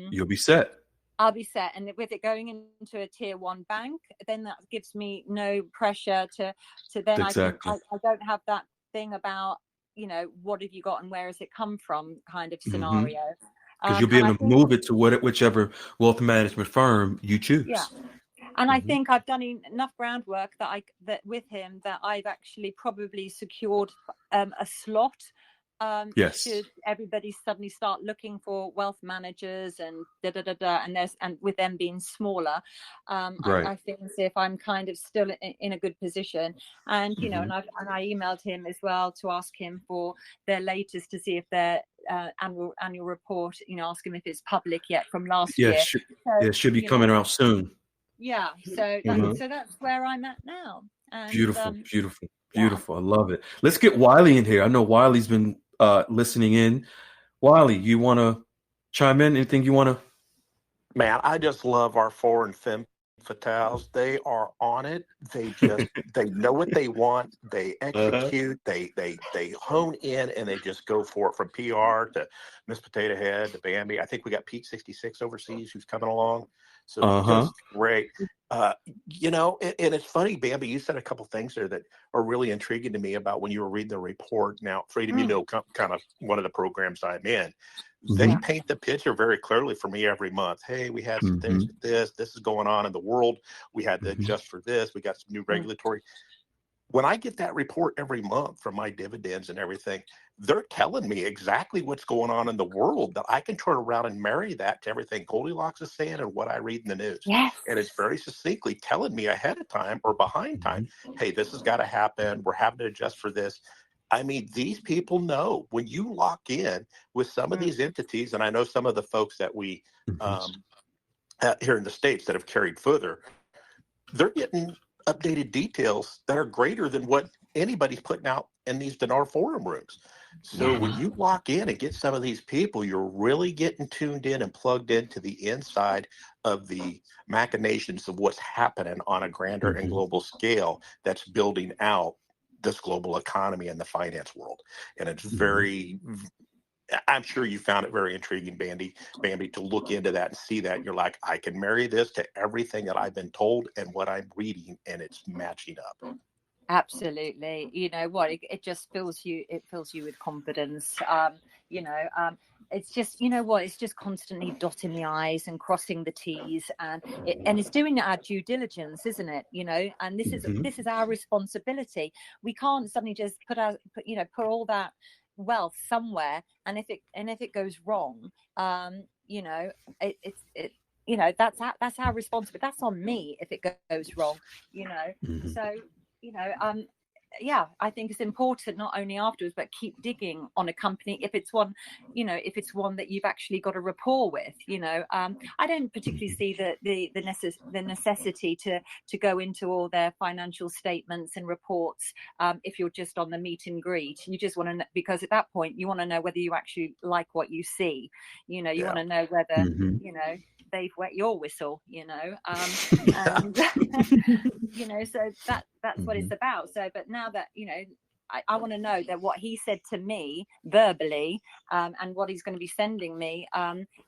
you'll be set. I'll be set. And with it going into a tier 1 bank, then that gives me no pressure to then I don't have that thing about, what have you got and where has it come from kind of scenario. Because you'll be able to move it to whichever wealth management firm you choose. Yeah. And I think I've done enough groundwork that with him that I've actually probably secured a slot. Should everybody suddenly start looking for wealth managers and and with them being smaller, I think as if I'm kind of still in a good position. And and I emailed him as well to ask him for their latest to see if their annual report, ask him if it's public yet from last year. It should be coming out soon. Yeah, so that's where I'm at now. And, beautiful. Beautiful. I love it. Let's get Wiley in here. I know Wiley's been listening in. Wiley, you want to chime in? Anything you want to? Man, I just love our foreign femme fatales. They are on it. They know what they want. They execute. They hone in and they just go for it, from PR to Miss Potato Head to Bamby. I think we got Pete 66 overseas who's coming along. So just great. And it's funny, Bambi, you said a couple things there that are really intriguing to me about when you were reading the report. Now, Freedom, kind of one of the programs I'm in. They paint the picture very clearly for me every month. Hey, we had some things with this. This is going on in the world. We had to adjust for this. We got some new regulatory. When I get that report every month from my dividends and everything, they're telling me exactly what's going on in the world, that I can turn around and marry that to everything Goldilocks is saying and what I read in the news. Yes. And it's very succinctly telling me ahead of time or behind time, hey, this has got to happen. We're having to adjust for this. I mean, these people know when you lock in with some of these entities, and I know some of the folks that we here in the States that have carried further, they're getting updated details that are greater than what anybody's putting out in these dinar forum rooms. So when you lock in and get some of these people, you're really getting tuned in and plugged into the inside of the machinations of what's happening on a grander and global scale that's building out this global economy and the finance world. And it's very, I'm sure you found it very intriguing, Bambi, to look into that and see that. You're like, I can marry this to everything that I've been told and what I'm reading, and it's matching up. Absolutely. You know what? It just fills you. It fills you with confidence. It's just, you know what? It's just constantly dotting the I's and crossing the T's, and it's doing our due diligence, isn't it? You know, and this is our responsibility. We can't suddenly just put all that wealth somewhere, and if it goes wrong, that's our responsibility. That's on me if it goes wrong. So. I think it's important not only afterwards, but keep digging on a company if it's one that you've actually got a rapport with. I don't particularly see the necessity to go into all their financial statements and reports if you're just on the meet and greet. You just want to know, because at that point you want to know whether you actually like what you see. You want to know whether they've wet your whistle. And so that's what it's about. So, but now that I want to know that what he said to me verbally and what he's going to be sending me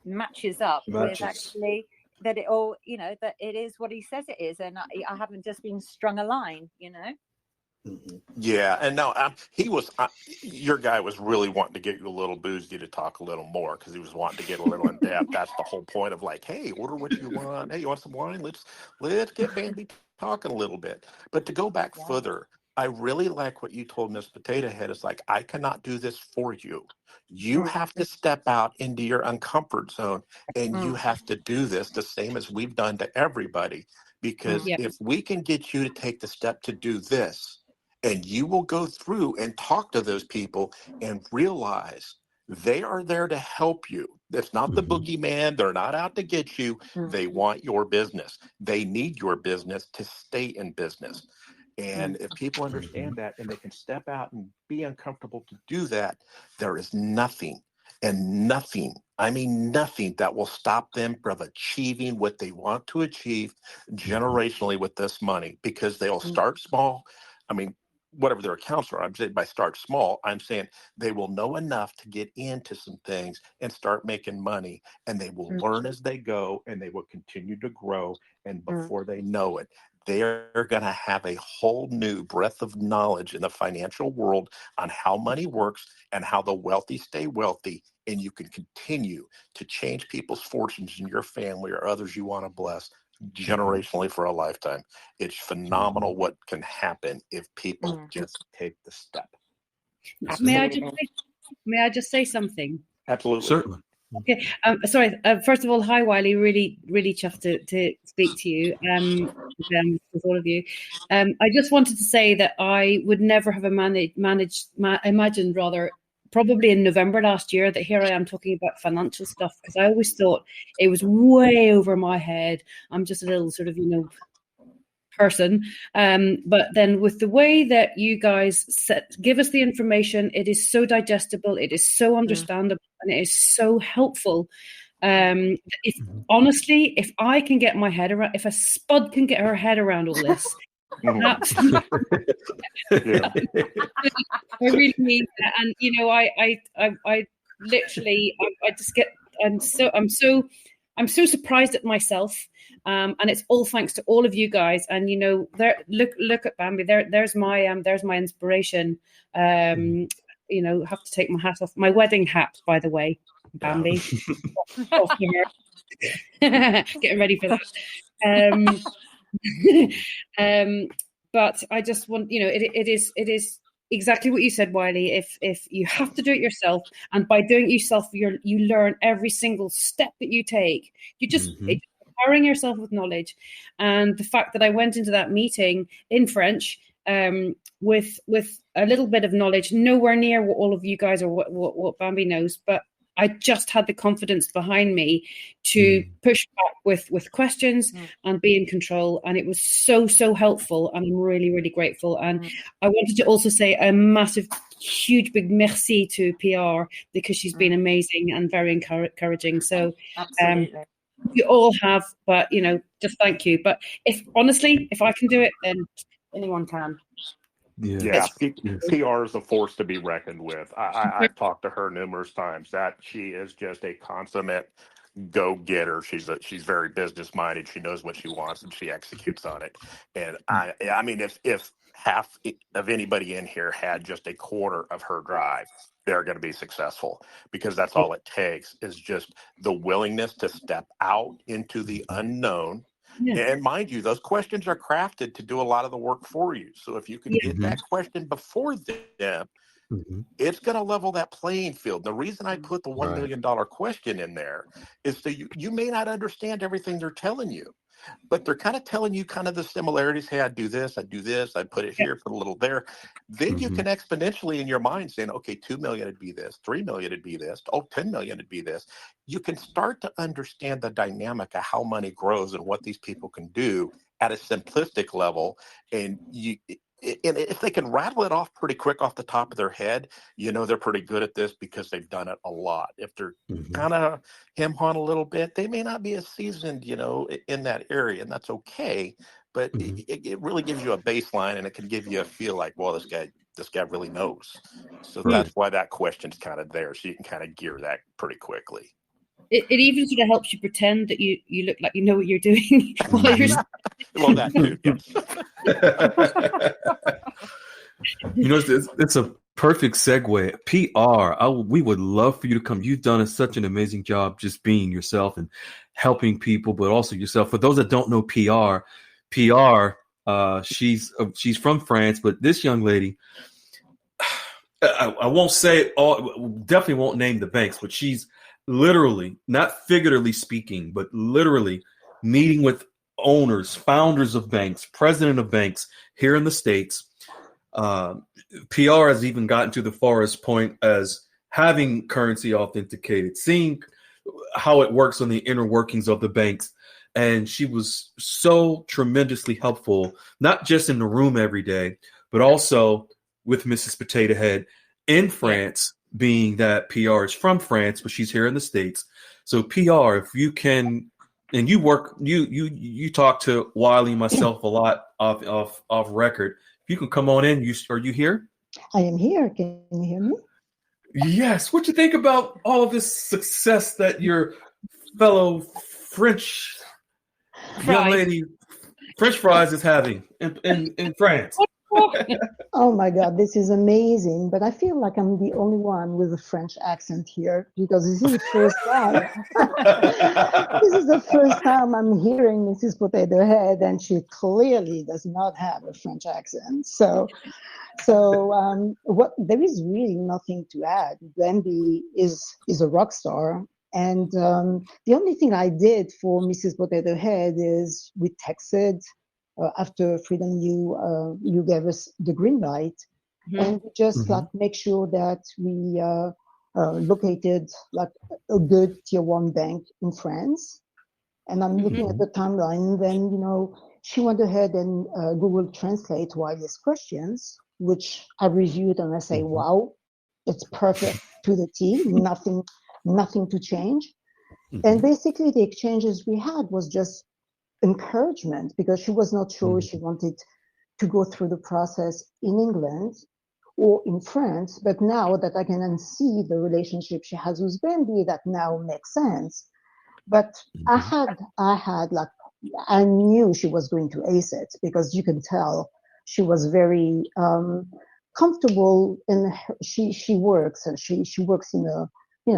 matches up with actually that it all, that it is what he says it is, and I haven't just been strung a line. Yeah, and no, your guy was really wanting to get you a little boozy to talk a little more, because he was wanting to get a little in depth. That's the whole point of like, hey, order what you want. Hey, you want some wine? Let's get Bambi talking a little bit. But to go back further, I really like what you told Miss Potato Head. It's like, I cannot do this for you. You have to step out into your uncomfort zone, and you have to do this the same as we've done to everybody. Because if we can get you to take the step to do this, and you will go through and talk to those people and realize they are there to help you. It's not the boogeyman. They're not out to get you. They want your business. They need your business to stay in business. And if people understand that and they can step out and be uncomfortable to do that, there is nothing that will stop them from achieving what they want to achieve generationally with this money, because they'll start small. I mean, whatever their accounts are, I'm saying by start small, I'm saying they will know enough to get into some things and start making money, and they will learn as they go, and they will continue to grow. And before they know it, they're going to have a whole new breadth of knowledge in the financial world on how money works and how the wealthy stay wealthy. And you can continue to change people's fortunes in your family or others you want to bless generationally for a lifetime. It's phenomenal what can happen if people just take the step. May I just say something? Absolutely. Certainly. Okay. Sorry. First of all, hi Wiley. Really chuffed to speak to you. With all of you. I just wanted to say that I would never have imagined probably in November last year, that here I am talking about financial stuff, because I always thought it was way over my head. I'm just a little sort of, person. But then with the way that you guys give us the information, it is so digestible, it is so understandable, and it is so helpful. If honestly, if I can get my head around, if a spud can get her head around all this, absolutely. I really mean that. And you know, I literally, I just get, I'm so surprised at myself. And it's all thanks to all of you guys. And you know, look at Bamby. There's my inspiration. You know, have to take my hat off. My wedding hat, by the way, Bamby. Getting ready for that. But I just want, you know, it is exactly what you said, Wiley. If you have to do it yourself, and by doing it yourself, you learn every single step that you take. You just empowering yourself with knowledge. And the fact that I went into that meeting in French with a little bit of knowledge, nowhere near what all of you guys or what Bamby knows, but I just had the confidence behind me to push back with questions and be in control. And it was so helpful. And I'm really, really grateful. And I wanted to also say a massive, huge, big merci to PR, because she's been amazing and very encouraging. So you all have, but, you know, just thank you. But if I can do it, then anyone can. Yeah, PR is a force to be reckoned with. I've talked to her numerous times. That she is just a consummate go-getter. She's very business-minded. She knows what she wants and she executes on it. And I mean, if half of anybody in here had just a quarter of her drive, they're going to be successful, because that's all it takes is just the willingness to step out into the unknown. Yeah. And mind you, those questions are crafted to do a lot of the work for you. So if you can get that question before them, it's going to level that playing field. The reason I put the $1 million question in there is so you may not understand everything they're telling you, but they're kind of telling you kind of the similarities. Hey, I do this, I put it here, put a little there. Then you can exponentially in your mind saying, okay, 2 million would be this, 3 million would be this, 10 million would be this. You can start to understand the dynamic of how money grows and what these people can do at a simplistic level. And if they can rattle it off pretty quick off the top of their head, you know, they're pretty good at this because they've done it a lot. If they're kind of hem-hawing a little bit, they may not be as seasoned, you know, in that area, and that's okay. But it really gives you a baseline, and it can give you a feel like, well, this guy really knows. So that's why that question's kind of there, so you can kind of gear that pretty quickly. It even sort of helps you pretend that you look like you know what you're doing while you're. Well, that too. You know, it's a perfect segue. PR. We would love for you to come. You've done such an amazing job just being yourself and helping people, but also yourself. For those that don't know PR, she's from France, but this young lady, I won't say it all. Definitely won't name the banks, but she's literally, not figuratively speaking, but literally meeting with owners, founders of banks, president of banks here in the States. PR has even gotten to the farthest point as having currency authenticated, seeing how it works on the inner workings of the banks. And she was so tremendously helpful, not just in the room every day, but also with Mrs. Potato Head in France, being that PR is from France, but she's here in the States. So PR, if you can, and you talk to Wiley and myself a lot off record. If you can come on in, are you here? I am here. Can you hear me? Yes. What you think about all of this success that your fellow French young lady, French fries, is having in France? Oh my God, this is amazing. But I feel like I'm the only one with a French accent here, because this is the first time. This is the first time I'm hearing Mrs. Potato Head, and she clearly does not have a French accent. So there is really nothing to add. Bamby is a rock star. And the only thing I did for Mrs. Potato Head is we texted. After Freedom you gave us the green light, and we just like make sure that we located like a good tier 1 bank in France. And I'm looking at the timeline, then, you know, she went ahead and Google Translate Wiley's questions, which I reviewed, and I say, wow, it's perfect to the T, nothing to change. And basically the exchanges we had was just encouragement, because she was not sure she wanted to go through the process in England or in France. But now that I can see the relationship she has with Bamby, that now makes sense. But I knew she was going to ace it, because you can tell she was very comfortable in she works, and she works in a,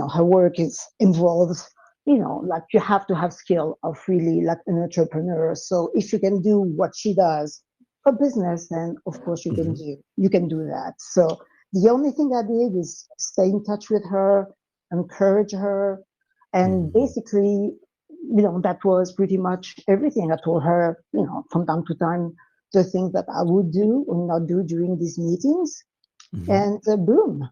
her work involves, like you have to have skill of really like an entrepreneur. So if you can do what she does for business, then of course you can do that. So the only thing I did is stay in touch with her, encourage her, and basically, that was pretty much everything. I told her, from time to time, the things that I would do or not do during these meetings, and boom.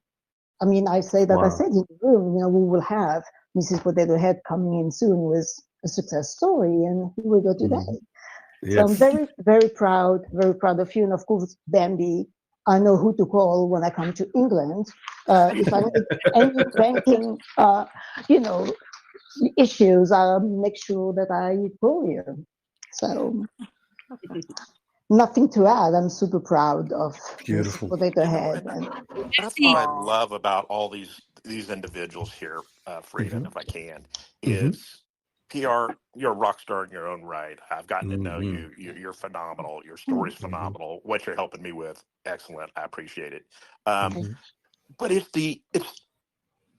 I mean, I said in the room, we will have Mrs. Potato Head coming in soon with a success story, and here we go today. Yes. So I'm very, very proud of you. And of course, Bamby, I know who to call when I come to England. If I need any banking, issues, I'll make sure that I call you. So nothing to add. I'm super proud of Beautiful. Mrs. Potato Head. That's what I love about all these individuals here, Frida, if I can, is PR. You're a rock star in your own right. I've gotten to know you. You're phenomenal. Your story's phenomenal. What you're helping me with, excellent. I appreciate it. But it's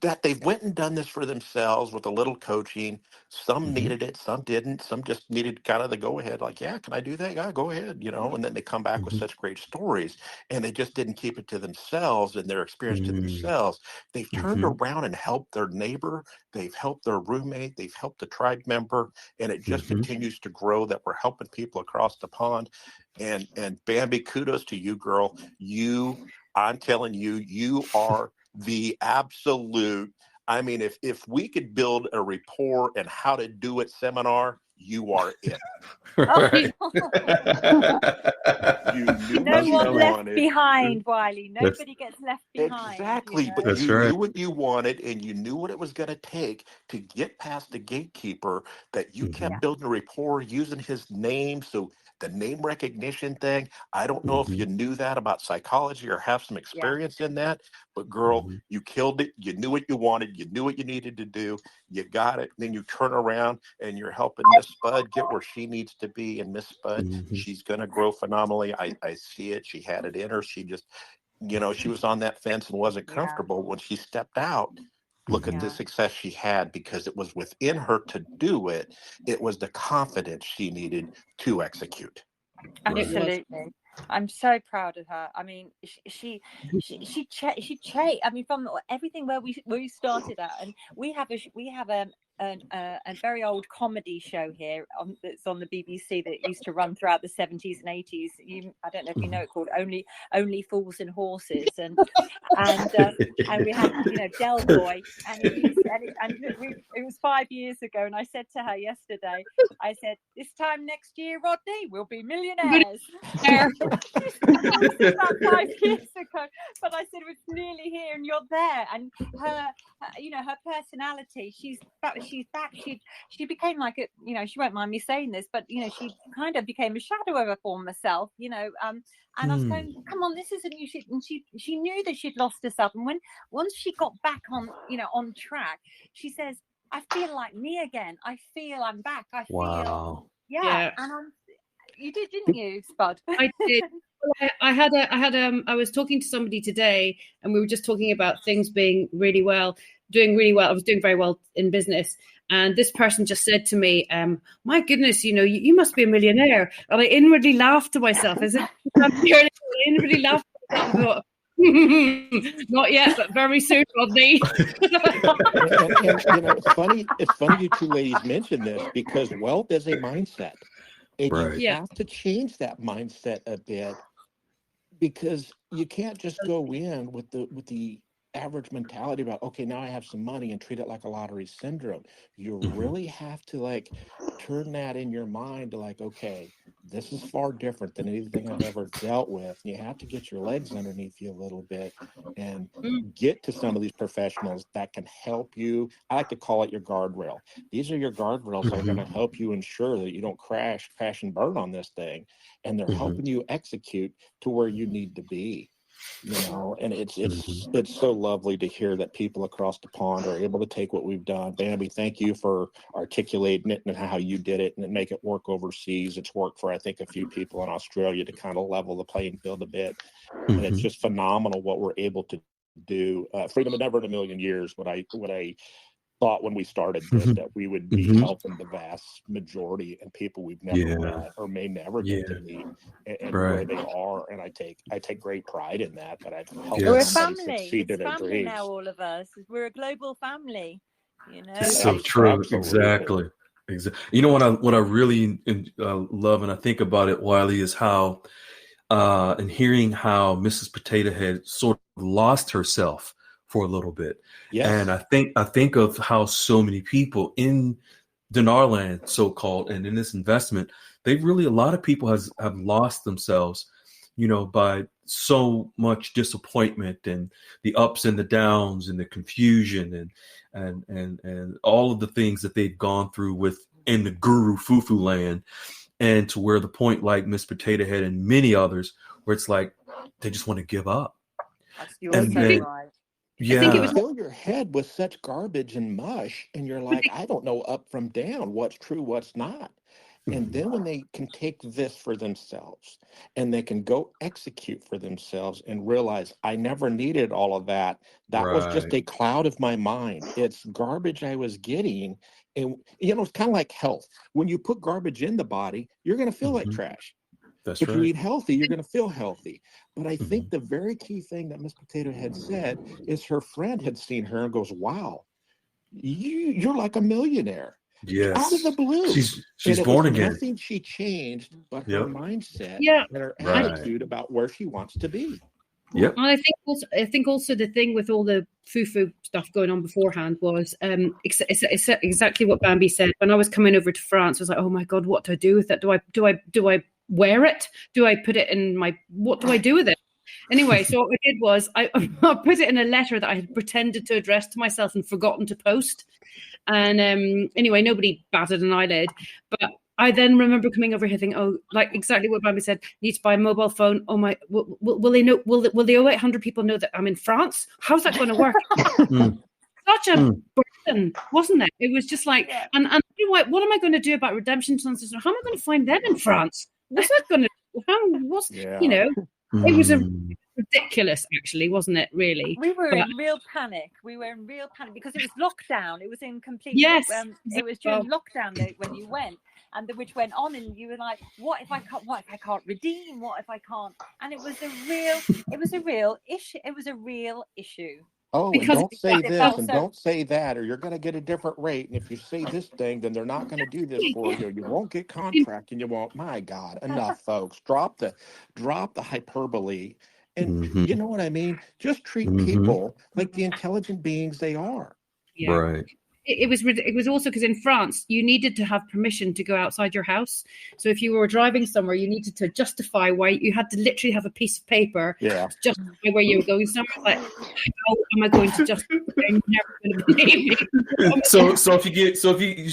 that they've went and done this for themselves with a little coaching. Some needed it, some didn't. Some just needed kind of the go ahead, like, yeah, can I do that? Yeah, go ahead, and then they come back with such great stories, and they just didn't keep it to themselves and their experience to themselves. They've turned around and helped their neighbor. They've helped their roommate. They've helped the tribe member, and it just continues to grow that we're helping people across the pond. And Bamby, kudos to you, girl. I'm telling you, you are the absolute. I mean, if we could build a rapport and how to do it seminar, you are it. Right. You knew no what you one left wanted. behind, Wiley. Nobody gets left behind. Exactly, but That's you right. knew what you wanted, and you knew what it was going to take to get past the gatekeeper. That you kept building a rapport using his name. So the name recognition thing, I don't know if you knew that about psychology or have some experience in that, but girl, you killed it. You knew what you wanted. You knew what you needed to do. You got it. Then you turn around and you're helping Miss Spud get where she needs to be. And Miss Spud, she's going to grow phenomenally. I see it. She had it in her. She just, she was on that fence and wasn't comfortable. When she stepped out, look at the success she had, because it was within her to do it. It was the confidence she needed to execute. Absolutely. I'm so proud of her. I mean, she I mean, from everything where we started out, and we have a very old comedy show here that's on the BBC that used to run throughout the 70s and 80s. I don't know if you know it, called Only Fools and Horses, and we had Del Boy, and it was 5 years ago, and I said to her yesterday, I said, this time next year, Rodney, we'll be millionaires. About 5 years ago, but I said it's nearly here, and you're there. And her personality, she's back. She became like a, she won't mind me saying this, but she kind of became a shadow of her former self. And I was going, come on, this isn't you. And she knew that she'd lost herself, and once she got back on track, she says, I feel like me again. I feel I'm back. I feel and you did, didn't you, Spud? I did. I was talking to somebody today, and we were just talking about things being doing really well. I was doing very well in business, and this person just said to me, "My goodness, you must be a millionaire." And I inwardly laughed to myself. I said, I inwardly laughed to myself and thought, not yet, but very soon, Rodney. and it's funny you two ladies mentioned this, because wealth is a mindset, and you have to change that mindset a bit, because you can't just go in with the average mentality about, okay, now I have some money, and treat it like a lottery syndrome. You really have to like turn that in your mind to like, okay, this is far different than anything I've ever dealt with. And you have to get your legs underneath you a little bit and get to some of these professionals that can help you. I like to call it your guardrail. These are your guardrails that are going to help you ensure that you don't crash and burn on this thing. And they're helping you execute to where you need to be. And it's so lovely to hear that people across the pond are able to take what we've done. Bamby, thank you for articulating it and how you did it and make it work overseas. It's worked for, I think, a few people in Australia to kind of level the playing field a bit. And it's just phenomenal what we're able to do. Freedom of never in a million years what I thought when we started this, that we would be helping the vast majority and people we've never met or may never get to meet and where they are. And I take great pride in that I've helped We're a somebody family. succeed in It's their family dreams. now, all of us. We're a global family, It's so true. Absolutely. Exactly. You know what I really love, and I think about it, Wiley, is how and hearing how Mrs. Potato Head sort of lost herself for a little bit. Yes. And I think of how so many people in dinar land, so-called, and in this investment, a lot of people have lost themselves, by so much disappointment and the ups and the downs and the confusion and all of the things that they've gone through in the guru foo-foo land, and to where the point, like Miss Potato Head and many others, where it's like they just want to give up. You're so right. Yeah. I think it was fill your head with such garbage and mush, and you're like, I don't know up from down, what's true, what's not. And then when they can take this for themselves and they can go execute for themselves and realize I never needed all of that. That was just a cloud of my mind. It's garbage I was getting. And, it's kind of like health. When you put garbage in the body, you're going to feel like trash. That's if right. you eat healthy, you're going to feel healthy. But I think the very key thing that Miss Potato Head said is her friend had seen her and goes, wow, you're like a millionaire. Yes. Out of the blue. She's born again. Nothing she changed but her mindset and her attitude about where she wants to be. Yep. And I think also the thing with all the foo-foo stuff going on beforehand was it's exactly what Bamby said. When I was coming over to France, I was like, oh my God, what do I do with that? Do I wear it? Do I put it in what do I do with it? Anyway, so what I did was I put it in a letter that I had pretended to address to myself and forgotten to post. And anyway, nobody batted an eyelid. But I then remember coming over here thinking, oh, like exactly what Bambi said, need to buy a mobile phone. Oh my, will they know? Will the 0800 people know that I'm in France? How's that going to work? Such a burden, wasn't it? It was just like, and what am I going to do about redemption transfers? How am I going to find them in France? What's that going to? It was a ridiculous, actually, wasn't it? Really, we were in real panic. Because it was lockdown. It was in complete. Yes, it was during lockdown when you went, and which went on, and you were like, "What if I can't? What if I can't redeem? What if I can't?" And it was a real issue. It was a real issue. Oh, and don't say this and don't say that, or you're going to get a different rate. And if you say this thing, then they're not going to do this for you. You won't get contract, and you won't. My God, enough, folks. Drop the hyperbole, and you know what I mean. Just treat people like the intelligent beings they are. Yeah. Right. It was also because in France you needed to have permission to go outside your house. So if you were driving somewhere, you needed to justify why you had to literally have a piece of paper to justify where you were going somewhere. Like, how am I going to justify? You're never going to believe me. So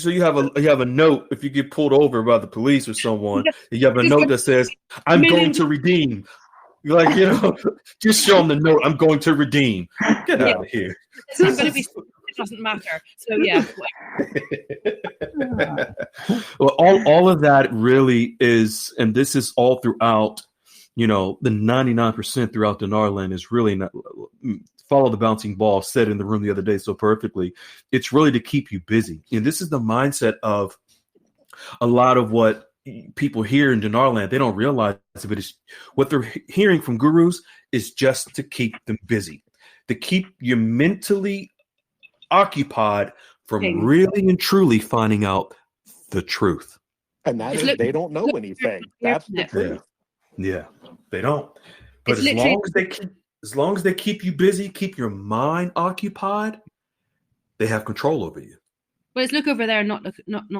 you have a note. If you get pulled over by the police or someone, you have a note that says, "I'm going to redeem." You're like, just show them the note. I'm going to redeem. Get out of here. It doesn't matter. So yeah. Well, all of that really is, and this is all throughout, the 99% throughout dinar land is really not, follow the bouncing ball, said in the room the other day so perfectly. It's really to keep you busy. And this is the mindset of a lot of what people hear in dinar land. They don't realize it, but it's what they're hearing from gurus is just to keep them busy, to keep you mentally occupied from really and truly finding out the truth. And that is, they don't know anything. That's the truth. Yeah, they don't. But as long as they keep as long as they keep you busy, keep your mind occupied, they have control over you. But it's look over there, not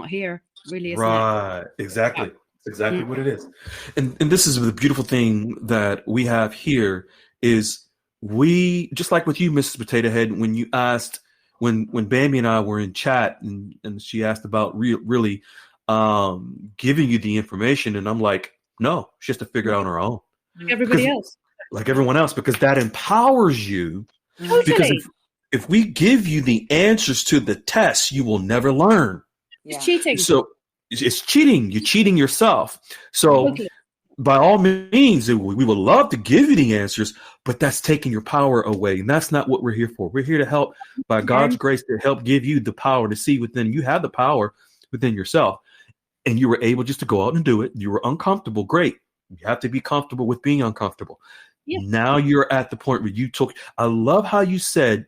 here, really, isn't it? Right. Exactly. Yeah. Exactly what it is. And this is the beautiful thing that we have here is we, just like with you, Mrs. Potato Head, when you asked, when Bamby and I were in chat and she asked about really giving you the information, and I'm like, no, she has to figure it out on her own. Like everybody else. Like everyone else, because that empowers you. Totally. Because if we give you the answers to the tests, you will never learn. It's cheating. So it's cheating. You're cheating yourself. So by all means, we would love to give you the answers, but that's taking your power away. And that's not what we're here for. We're here to help, by God's grace, to help give you the power to see within. You have the power within yourself. And you were able just to go out and do it. You were uncomfortable. Great. You have to be comfortable with being uncomfortable. Yeah. Now you're at the point where I love how you said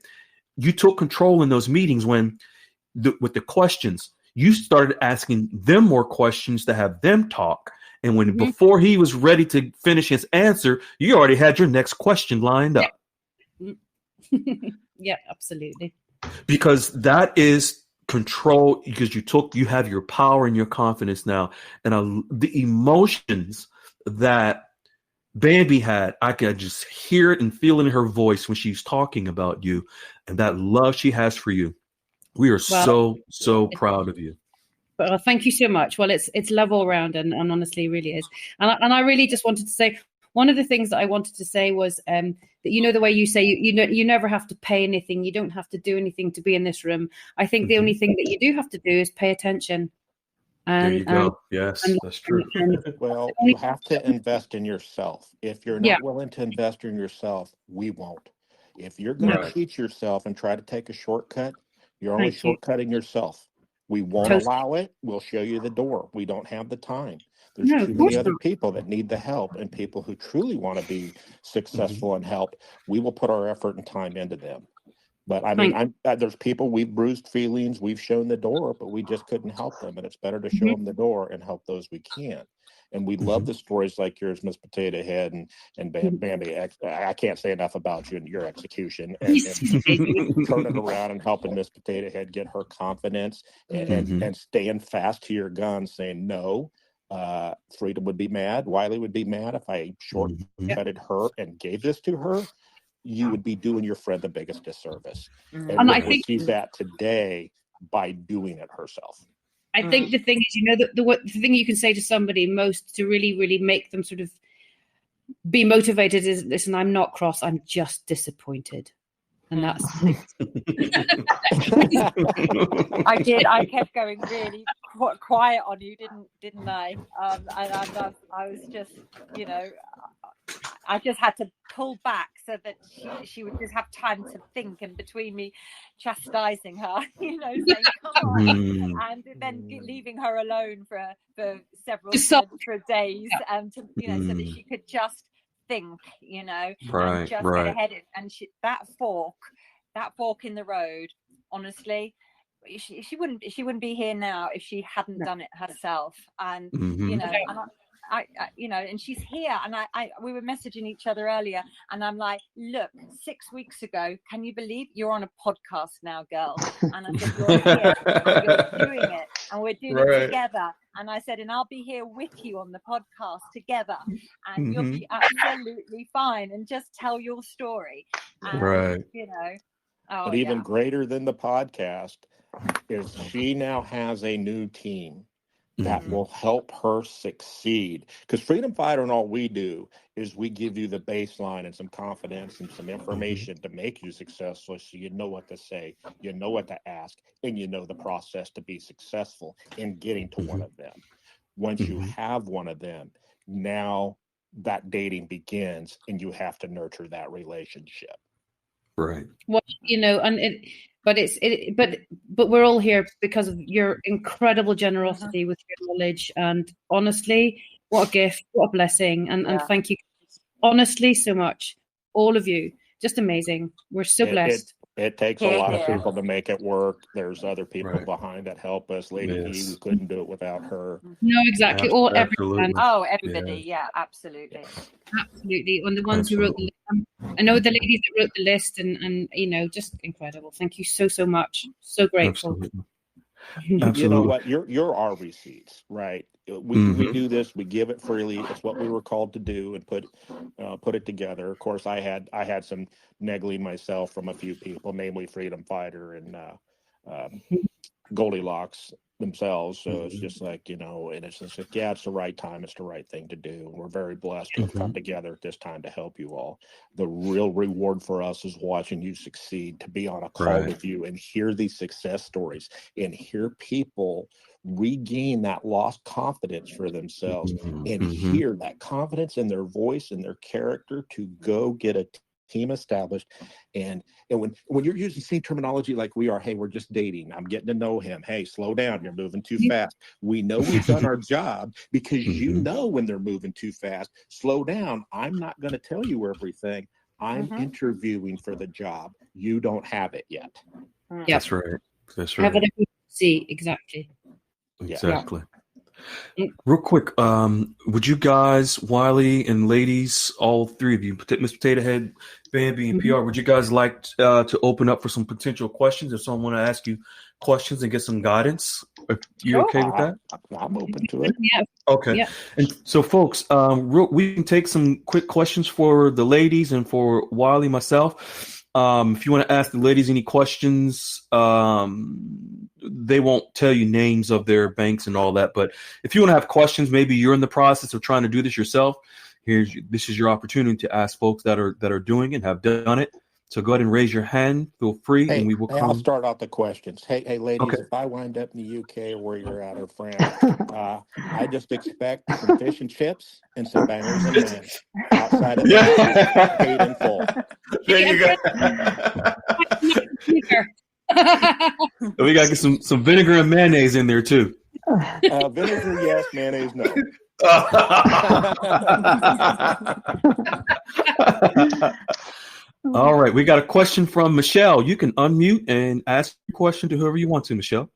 you took control in those meetings when with the questions, you started asking them more questions to have them talk. And when before he was ready to finish his answer, you already had your next question lined up. Yeah, absolutely. Because that is control, because you have your power and your confidence now. And the emotions that Bamby had, I can just hear it and feel it in her voice when she's talking about you and that love she has for you. We are so proud of you. But thank you so much. Well, it's love all around, and honestly, really is. And I really just wanted to say, one of the things that I wanted to say was that, the way you say you never have to pay anything. You don't have to do anything to be in this room. I think the only thing that you do have to do is pay attention. There you go. Yes, that's true. Well, you have to invest in yourself. If you're not willing to invest in yourself, we won't. If you're going to cheat yourself and try to take a shortcut, you're only shortcutting yourself. We won't allow it. We'll show you the door. We don't have the time. There's too many other people that need the help, and people who truly want to be successful and help. We will put our effort and time into them. But I mean, there's people, we've bruised feelings, we've shown the door, but we just couldn't help them. And it's better to show them the door and help those we can. And we love the stories like yours, Miss Potato Head and Bamby. I can't say enough about you and your execution and turning around and helping Miss Potato Head get her confidence and staying fast to your guns, saying no. Freedom would be mad. Wiley would be mad if I shortcutted her and gave this to her. You would be doing your friend the biggest disservice. And I think she's at today by doing it herself. I think the thing is, the thing you can say to somebody most to really, really make them sort of be motivated is, listen, I'm not cross, I'm just disappointed. And that's I kept going really quiet on you, didn't I? And I was just, I just had to pull back so that she would just have time to think, and between me chastising her, saying come on, and then leaving her alone for several days, to so that she could just think, and just get ahead of it. And that fork in the road, honestly, she wouldn't be here now if she hadn't done it herself. And and she's here, and we were messaging each other earlier, and I'm like, look, 6 weeks ago, can you believe you're on a podcast now, girl? And I said, you're here, and you're doing it, and we're doing it together. And I said, and I'll be here with you on the podcast together, and you'll be absolutely fine, and just tell your story. And, but even greater than the podcast is she now has a new team that will help her succeed. Because Freedom Fighter and all we do is we give you the baseline and some confidence and some information to make you successful, so you know what to say, you know what to ask, and you know the process to be successful in getting to one of them. Once you have one of them, now that dating begins, and you have to nurture that relationship. Right. Well, but we're all here because of your incredible generosity with your knowledge, and honestly, what a gift, what a blessing, and thank you honestly so much, all of you, just amazing. We're so blessed. It takes a Here, lot of here. people to make it work. There's other people Right. behind that help us. Lady E, Yes. we couldn't do it without her. No, exactly. All everyone. Absolutely. Oh, everybody. Yeah, absolutely. Absolutely. And the ones who wrote the I know the ladies that wrote the list and just incredible. Thank you so much. So grateful. Absolutely. You know Absolutely. what? You're our receipts, right? We do this. We give it freely. It's what we were called to do and put it together. Of course, I had some negling myself from a few people, namely Freedom Fighter and Goldilocks themselves. So it's just like, and it's just like, yeah, it's the right time. It's the right thing to do. And we're very blessed to have come together at this time to help you all. The real reward for us is watching you succeed, to be on a call with you and hear these success stories and hear people regain that lost confidence for themselves and hear that confidence in their voice and their character to go get a team established. And when you're using the same terminology like we are, hey, we're just dating, I'm getting to know him, hey, slow down, you're moving too fast. We know we've done our job because you know when they're moving too fast. Slow down. I'm not going to tell you everything. I'm interviewing for the job. You don't have it yet. Yep. That's right. That's right. Have it see exactly. Exactly. Yeah. Real quick, would you guys, Wiley and ladies, all three of you, Mr. Potato Head, Bamby, and PR, would you guys like to open up for some potential questions? If someone want to ask you questions and get some guidance, are you okay with that? I'm open to it. Yeah. Okay. Yeah. And so, folks, we can take some quick questions for the ladies and for Wiley, myself. If you want to ask the ladies any questions, they won't tell you names of their banks and all that. But if you want to have questions, maybe you're in the process of trying to do this yourself. This is your opportunity to ask folks that are doing it and have done it. So go ahead and raise your hand. Feel free, and we will come. I'll start out the questions. Hey, ladies, Okay. if I wind up in the UK or where you're at, or France, I just expect some fish and chips and some bangers and mash. Outside of that, paid in full. There you go. We got to get some vinegar and mayonnaise in there too. Vinegar, yes. Mayonnaise, no. All right, we got a question from Michelle. You can unmute and ask your question to whoever you want to, Michelle.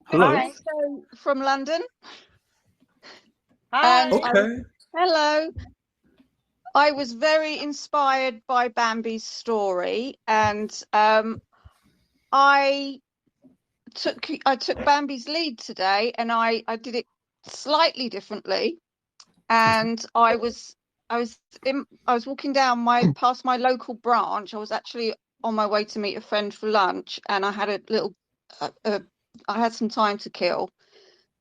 Hello. Hi, so from London. Hi. Okay. Hello. I was very inspired by Bamby's story, and I took Bamby's lead today, and I did it slightly differently. And I was walking down past my local branch. I was actually on my way to meet a friend for lunch, and I had I had some time to kill.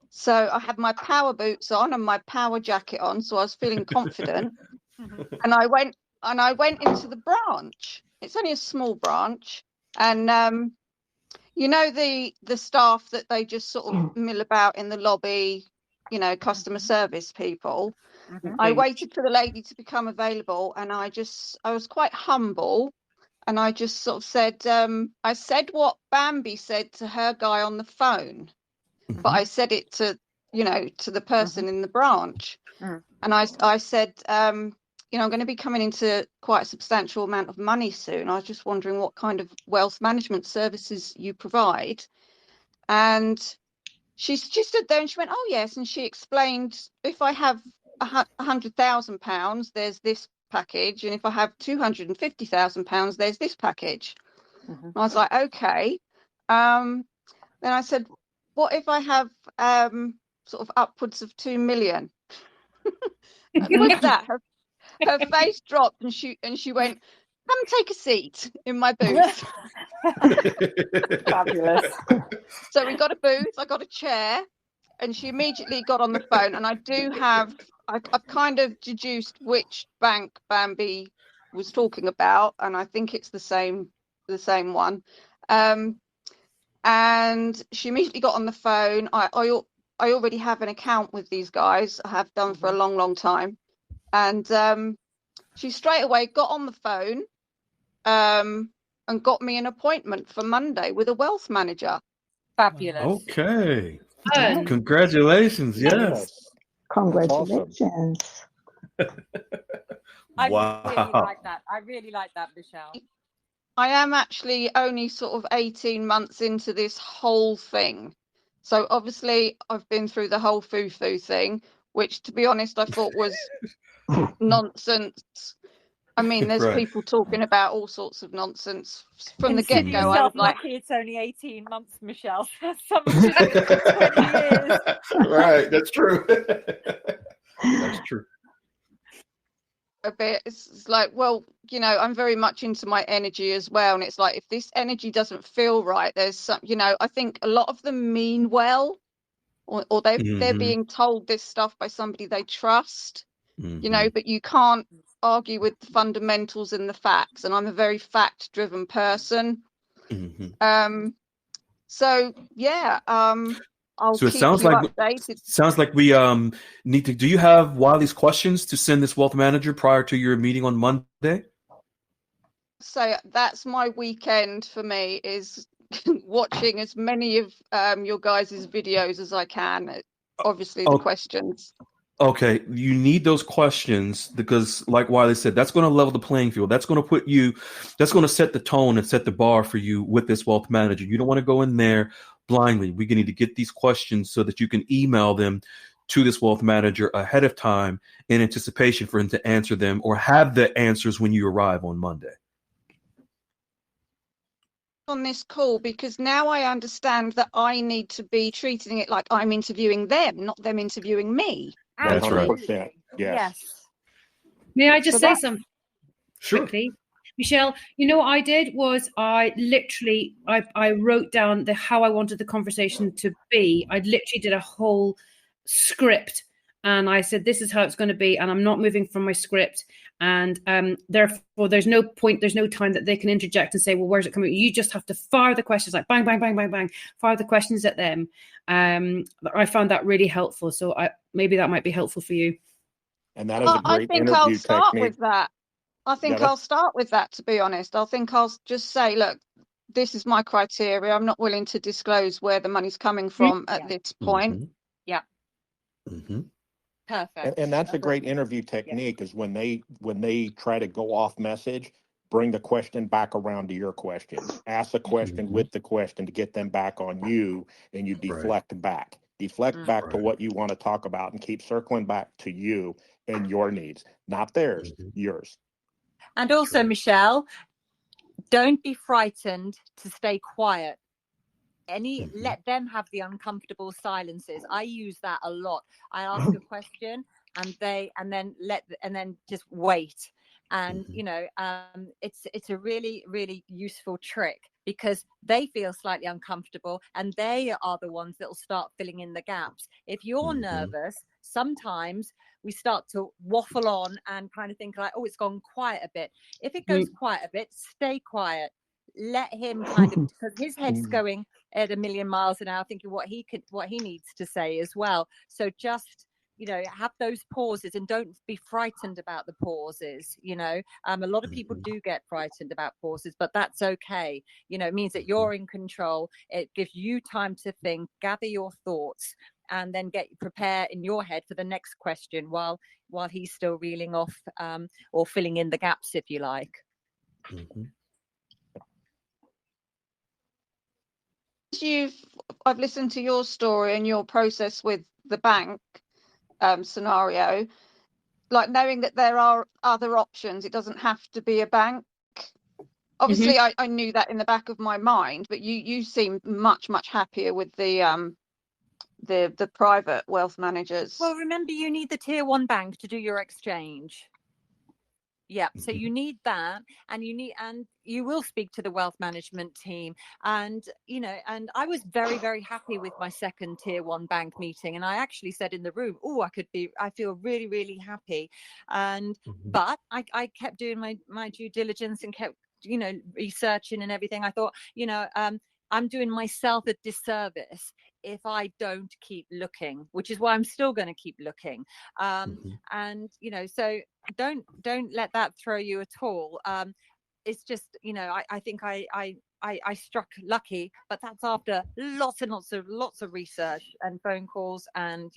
So I had my power boots on and my power jacket on, so I was feeling confident. And I went into the branch. It's only a small branch, and the staff that they just sort of mill about in the lobby, customer service people. I waited for the lady to become available, and I was quite humble, and I just sort of said, I said what Bamby said to her guy on the phone, but I said it to the person in the branch. And I said, I'm going to be coming into quite a substantial amount of money soon. I was just wondering what kind of wealth management services you provide. And she stood there and she went, oh yes. And she explained, if I have £100,000, there's this package, and if I have £250,000, there's this package. I was like, okay. Then I said, what if I have sort of upwards of 2 million? And with that, her face dropped, and she went, come and take a seat in my booth. Fabulous. So we got a booth, I got a chair, and she immediately got on the phone. And I've kind of deduced which bank Bamby was talking about, and I think it's the same one. And she immediately got on the phone. I already have an account with these guys. I have done for a long, long time. And she straight away got on the phone and got me an appointment for Monday with a wealth manager. Fabulous. Okay. Congratulations. Yes. Congratulations. I Wow. really like that, Michelle. I am actually only sort of 18 months into this whole thing. So obviously I've been through the whole foo-foo thing, which to be honest, I thought was nonsense. I mean, there's Right. people talking about all sorts of nonsense from the Consider get-go. I was yourself like, lucky it's only 18 months, Michelle. Some have been doing it for 20 years. Right. That's true. That's true. a bit. It's like, well, you know, I'm very much into my energy as well. And it's like, if this energy doesn't feel right, there's some, you know, I think a lot of them mean well, or they're being told this stuff by somebody they trust, you know, but you can't argue with the fundamentals and the facts. And I'm a very fact driven person. So yeah, I'll So it keep sounds you like updated. we need to. Do you have Wiley's questions to send this wealth manager prior to your meeting on Monday? So that's my weekend for me, is watching as many of your guys' videos as I can. Obviously, the questions. Okay, you need those questions because, like Wiley said, that's going to level the playing field. That's going to set the tone and set the bar for you with this wealth manager. You don't want to go in there blindly. We need to get these questions so that you can email them to this wealth manager ahead of time in anticipation for him to answer them or have the answers when you arrive on Monday. On this call, because now I understand that I need to be treating it like I'm interviewing them, not them interviewing me. That's right. 100%. Yes. May I just So say that- something Sure. quickly? Michelle, you know what I did was I wrote down how I wanted the conversation to be. I literally did a whole script and I said, this is how it's going to be. And I'm not moving from my script. And therefore, there's no time that they can interject and say, well, where's it coming? You just have to fire the questions, like bang, bang, bang, bang, bang, fire the questions at them. I found that really helpful. So maybe that might be helpful for you. And that is a great I think interview I'll start technique. with that. I think I'll start with that, to be honest. I think I'll just say, look, this is my criteria. I'm not willing to disclose where the money's coming from at this point. Yeah. Perfect. And that's a great interview technique, is when they try to go off message, bring the question back around to your question. Ask the question with the question to get them back on you, and you deflect back. Deflect back to what you want to talk about and keep circling back to you and your needs, not theirs, yours. And also, Michelle, don't be frightened to stay quiet. Let them have the uncomfortable silences. I use that a lot. I ask a question and then just wait. And you know, it's a really, really useful trick, because they feel slightly uncomfortable and they are the ones that will start filling in the gaps. If you're nervous, sometimes we start to waffle on and kind of think like, oh, it's gone quiet a bit. If it goes quiet a bit, stay quiet. Let him kind of, because his head's going at 1,000,000 miles an hour, thinking what he needs to say as well. So just, you know, have those pauses and don't be frightened about the pauses. You know, a lot of people do get frightened about pauses, but that's okay. You know, it means that you're in control. It gives you time to think, gather your thoughts, and then prepare in your head for the next question while he's still reeling off or filling in the gaps, if you like. I've listened to your story and your process with the bank scenario, like knowing that there are other options. It doesn't have to be a bank. Obviously, I knew that in the back of my mind, but you seem much happier with the private wealth managers. Well, remember, you need the tier 1 bank to do your exchange. Yeah, so you need that, and you will speak to the wealth management team, and you know, and I was very, very happy with my second tier 1 bank meeting, and I actually said in the room, oh, I feel really, really happy, and but I kept doing my due diligence and kept, you know, researching and everything. I thought, you know, I'm doing myself a disservice if I don't keep looking, which is why I'm still going to keep looking. And, you know, so don't let that throw you at all. It's just, you know, I think I I struck lucky, but that's after lots and lots of research and phone calls, and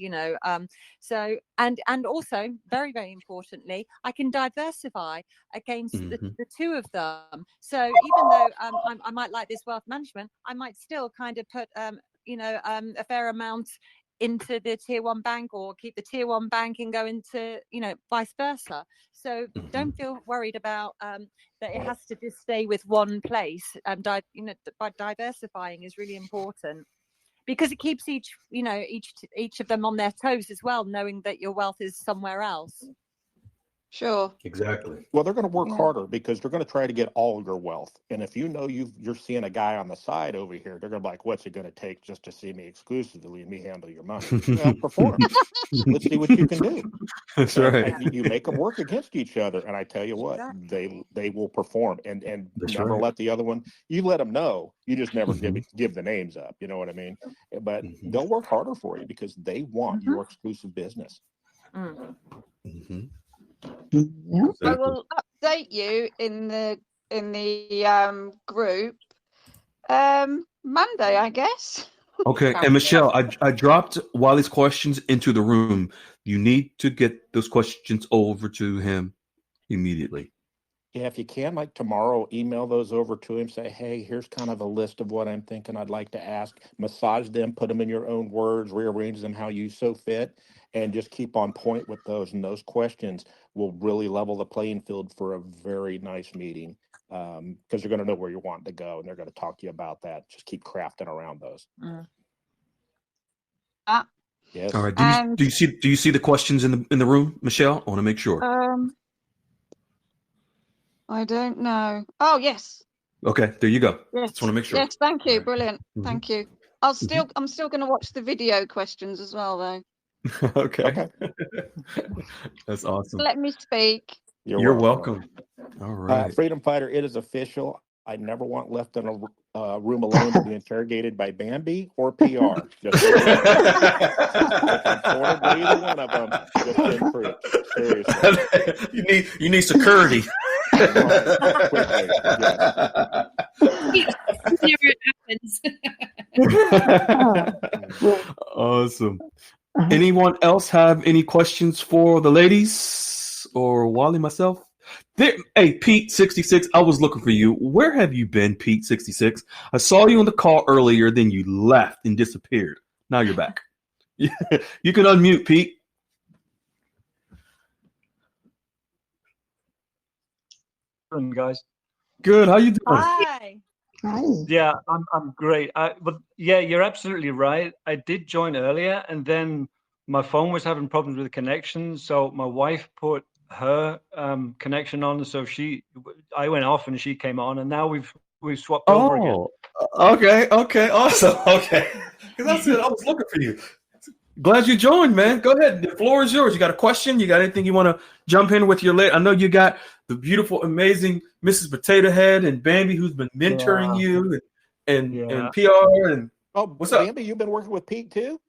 so and also very, very importantly, I can diversify against the two of them. So even though I might like this wealth management, I might still kind of put a fair amount into the tier one bank, or keep the tier one bank and go into vice versa. So don't feel worried about that it has to just stay with one place. By diversifying is really important, because it keeps each of them on their toes as well, knowing that your wealth is somewhere else. Sure. Exactly. Well, they're going to work harder, because they're going to try to get all your wealth. And if you're seeing a guy on the side over here, they're going to be like, what's it going to take just to see me exclusively and me handle your money? Well, perform. Let's see what you can do. That's right. You make them work against each other. And I tell you what, they will perform, and That's never right. let the other one, you let them know, you just never give the names up. You know what I mean? But they'll work harder for you, because they want your exclusive business. Yeah. I will update you in the group Monday, I guess. Okay, and Michelle, I dropped Wiley's questions into the room. You need to get those questions over to him immediately. Yeah, if you can, like tomorrow, email those over to him. Say, hey, here's kind of a list of what I'm thinking I'd like to ask. Massage them, put them in your own words, rearrange them how you so fit, and just keep on point with those. And those questions will really level the playing field for a very nice meeting, because you're going to know where you're wanting to go, and they're going to talk to you about that. Just keep crafting around those. Yes. All right. Do you see the questions in the room, Michelle? I want to make sure. I don't know. Oh, yes. Okay, there you go. Yes. Just want to make sure. Yes, thank you. Brilliant. Thank you. I'm still going to watch the video questions as well, though. Okay. That's awesome. Let me speak. You're welcome. All right. Freedom Fighter, it is official. I never want left in a room alone to be interrogated by Bamby or PR. Just if I'm cornered by either one of them, just send troops. Seriously. You need security. Quickly, yes. Awesome. Anyone else have any questions for the ladies or Wally, myself? Hey, Pete66, I was looking for you. Where have you been, Pete66? I saw you on the call earlier, then you left and disappeared. Now you're back. You can unmute, Pete. Guys. Good. How you doing? Hi. Hi. Yeah, I'm great. But yeah, you're absolutely right. I did join earlier, and then my phone was having problems with the connection, so my wife put her connection on, so I went off and she came on, and now we've swapped over again. Okay, awesome. Okay, because I was looking for you. Glad you joined, man. Go ahead. The floor is yours. You got a question? You got anything you want to jump in with your late? I know you got the beautiful, amazing Mrs. Potato Head and Bamby, who's been mentoring you, and PR. And what's up, Bamby? You've been working with Pete too?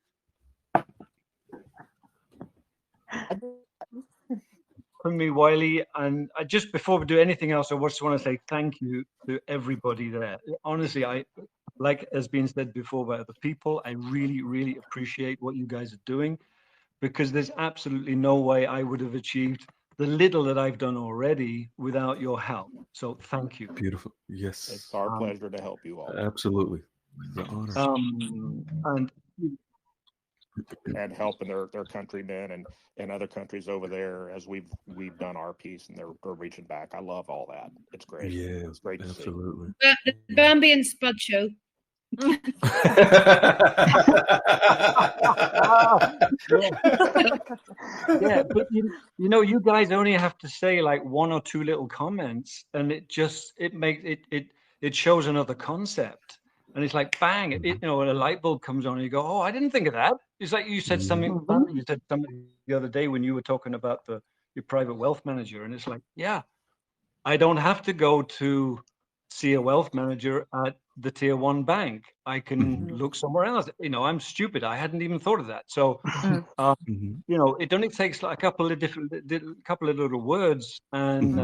From me, Wiley, and just before we do anything else, I just want to say thank you to everybody there. Honestly, like has been said before by other people, I really, really appreciate what you guys are doing, because there's absolutely no way I would have achieved the little that I've done already without your help. So thank you. Beautiful. Yes. It's our pleasure to help you all. Absolutely. It's an honor. And helping their countrymen and other countries over there as we've done our piece, and they're reaching back. I love all that. It's great. Yeah, it's great to absolutely. The Bambi and Spud show. Yeah, but you guys only have to say like one or two little comments, and it shows another concept. And it's like, bang, a light bulb comes on and you go, oh, I didn't think of that. It's like you said something, you said something the other day when you were talking about your private wealth manager. And it's like, yeah, I don't have to go to see a wealth manager at the tier one bank. I can look somewhere else. I'm stupid. I hadn't even thought of that. So, it only takes like a couple of little words and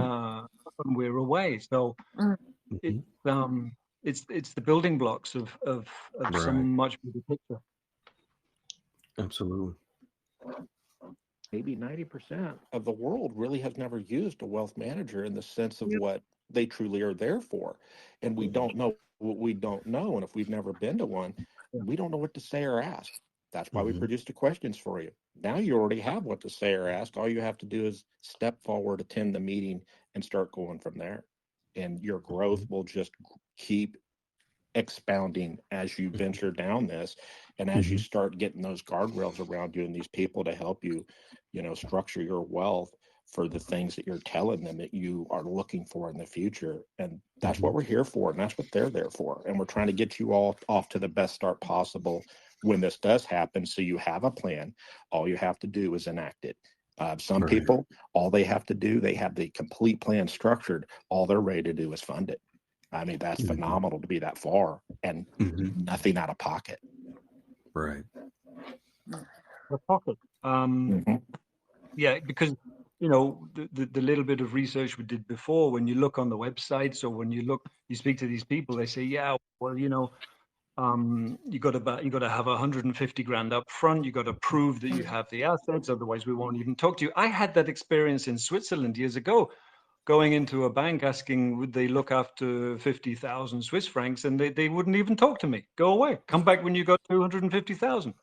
we're away. So it's the building blocks of Right. some much bigger picture. Absolutely. Maybe 90% of the world really has never used a wealth manager in the sense of Yep. what they truly are there for. And we don't know what we don't know. And if we've never been to one, we don't know what to say or ask. That's why we produced the questions for you. Now you already have what to say or ask. All you have to do is step forward, attend the meeting, and start going from there. And your growth will just keep expounding as you venture down this, and as you start getting those guardrails around you and these people to help you, structure your wealth for the things that you're telling them that you are looking for in the future. And that's what we're here for, and that's what they're there for. And we're trying to get you all off to the best start possible when this does happen, so you have a plan. All you have to do is enact it. Some people, all they have to do, they have the complete plan structured. All they're ready to do is fund it. I mean, that's phenomenal to be that far and nothing out of pocket. Right. The pocket. Yeah, because the little bit of research we did before, when you look on the websites or when you speak to these people, they say, yeah, well, you got to have 150 grand up front. You got to prove that you have the assets, otherwise we won't even talk to you. I had that experience in Switzerland years ago, going into a bank asking would they look after 50,000 Swiss francs, and they wouldn't even talk to me. Go away. Come back when you got 250,000.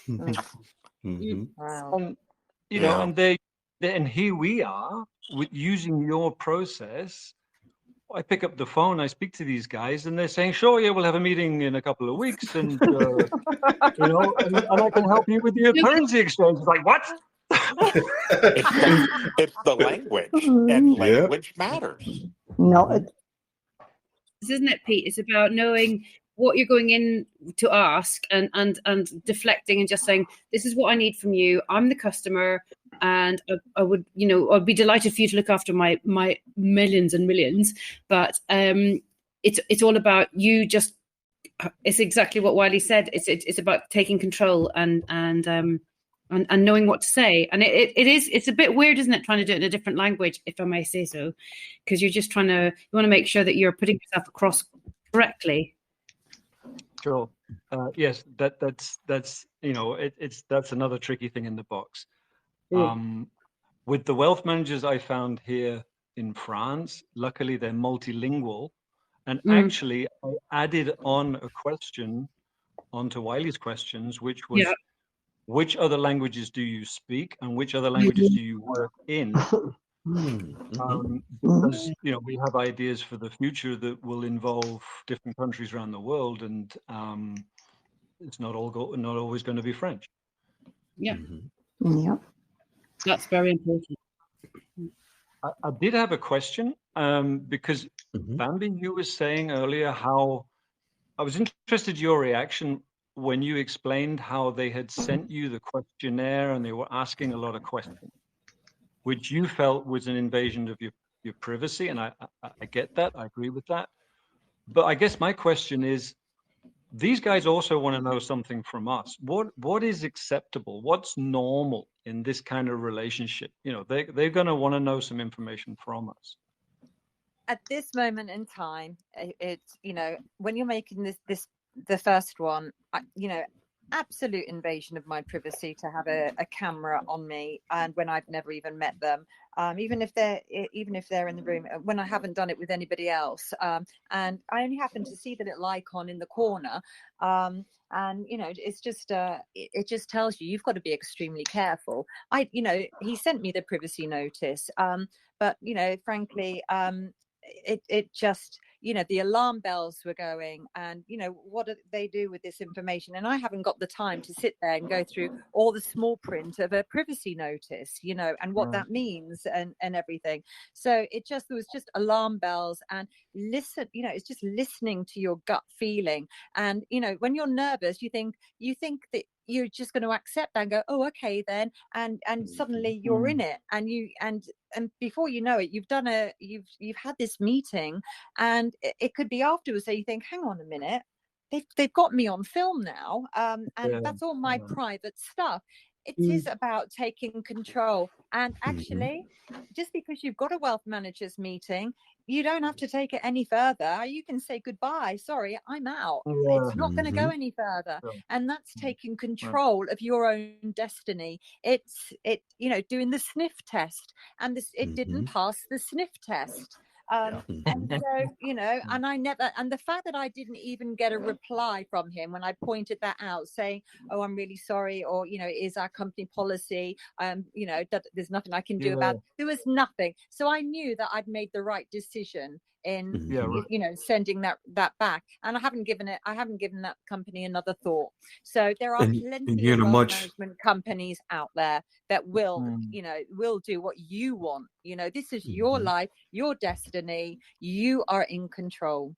Wow. And and here we are with using your process. I pick up the phone, I speak to these guys, and they're saying, "Sure, yeah, we'll have a meeting in a couple of weeks, and and I can help you with your currency exchange." It's like, what? It's the language, and language matters. No, Isn't it, Pete? It's about knowing what you're going in to ask and deflecting and just saying, this is what I need from you. I'm the customer, and I would, I'd be delighted for you to look after my millions and millions. But it's all about you. Just it's exactly what Wiley said. It's about taking control and knowing what to say. And it's a bit weird, isn't it, trying to do it in a different language, if I may say so, because you're just you want to make sure that you're putting yourself across correctly. Sure. Yes, that's that's another tricky thing in the box. With the wealth managers I found here in France, luckily they're multilingual, and actually I added on a question onto Wiley's questions, which was, which other languages do you speak and which other languages do you work in? Because we have ideas for the future that will involve different countries around the world, and it's not always going to be French. Yeah, that's very important. I did have a question because Bamby, you were saying earlier how I was interested in your reaction when you explained how they had sent you the questionnaire and they were asking a lot of questions, which you felt was an invasion of your privacy. And I get that. I agree with that. But I guess my question is, these guys also want to know something from us. What is acceptable? What's normal in this kind of relationship? They're going to want to know some information from us. At this moment in time, it's, when you're making the first one, absolute invasion of my privacy to have a camera on me, and when I've never even met them, even if they're in the room, when I haven't done it with anybody else, and I only happen to see the little icon in the corner, and it's just it just tells you've got to be extremely careful. He sent me the privacy notice, but frankly, it just, the alarm bells were going, and what do they do with this information? And I haven't got the time to sit there and go through all the small print of a privacy notice, and what that means and everything. So there was just alarm bells, and listen, it's just listening to your gut feeling. And when you're nervous, you think that you're just going to accept that and go, oh, okay then, and suddenly you're in it, and before you know it, you've had this meeting, and it could be afterwards. So you think, hang on a minute, they've got me on film now, and that's all my private stuff. It is about taking control. And actually, just because you've got a wealth managers meeting, you don't have to take it any further. You can say goodbye. Sorry, I'm out. It's not going to go any further. And that's taking control of your own destiny. It's doing the sniff test, and it didn't pass the sniff test. And so, and the fact that I didn't even get a reply from him when I pointed that out, saying, "Oh, I'm really sorry," or, it is our company policy, that there's nothing I can do about it. There was nothing. So I knew that I'd made the right decision in sending that back, and I haven't given that company another thought. So there are plenty of wealth management companies out there that will do what you want. This is your life, your destiny. You are in control.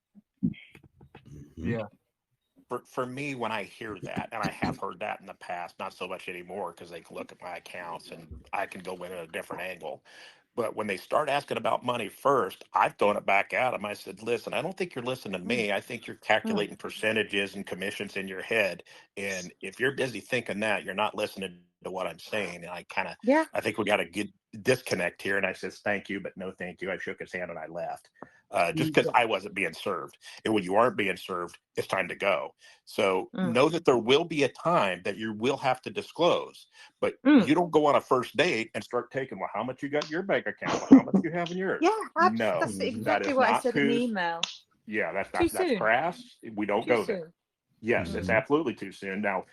For me, when I hear that, and I have heard that in the past, not so much anymore because they can look at my accounts and I can go in at a different angle. But when they start asking about money first, I've thrown it back at them. I said, listen, I don't think you're listening to me. I think you're calculating percentages and commissions in your head. And if you're busy thinking that, you're not listening to what I'm saying. And I think we got a good disconnect here. And I says, thank you, but no thank you. I shook his hand and I left. Just because I wasn't being served. And when you aren't being served, it's time to go. So know that there will be a time that you will have to disclose, but you don't go on a first date and start taking, well, how much you got in your bank account? Well, how much you have in yours? No, that's exactly what I said in the email. Yeah, that's crass. We don't go there. Yes, it's absolutely too soon. Now,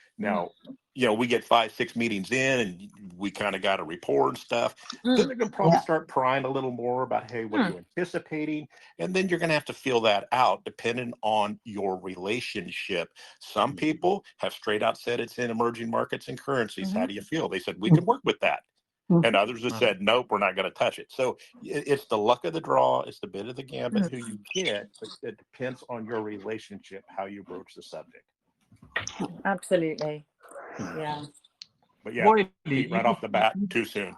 we get 5-6 meetings in and we kind of got a report and stuff. Then they're going to probably start prying a little more about, hey, what are you anticipating? And then you're going to have to feel that out depending on your relationship. Some people have straight out said it's in emerging markets and currencies. How do you feel? They said, we can work with that. And others have said, nope, we're not going to touch it. So it's the luck of the draw. It's the bit of the gambit who you get. But it depends on your relationship, how you broach the subject. Absolutely. Yeah. But Wiley, right off the bat, too soon.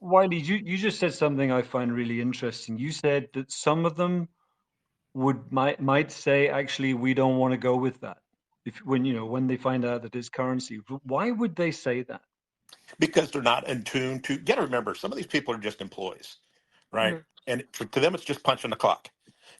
Wiley, you just said something I find really interesting. You said that some of them might say, actually, we don't want to go with that. When they find out that it's currency, why would they say that? Because they're not in tune to. You got to remember, some of these people are just employees, right? And to them, it's just punching the clock.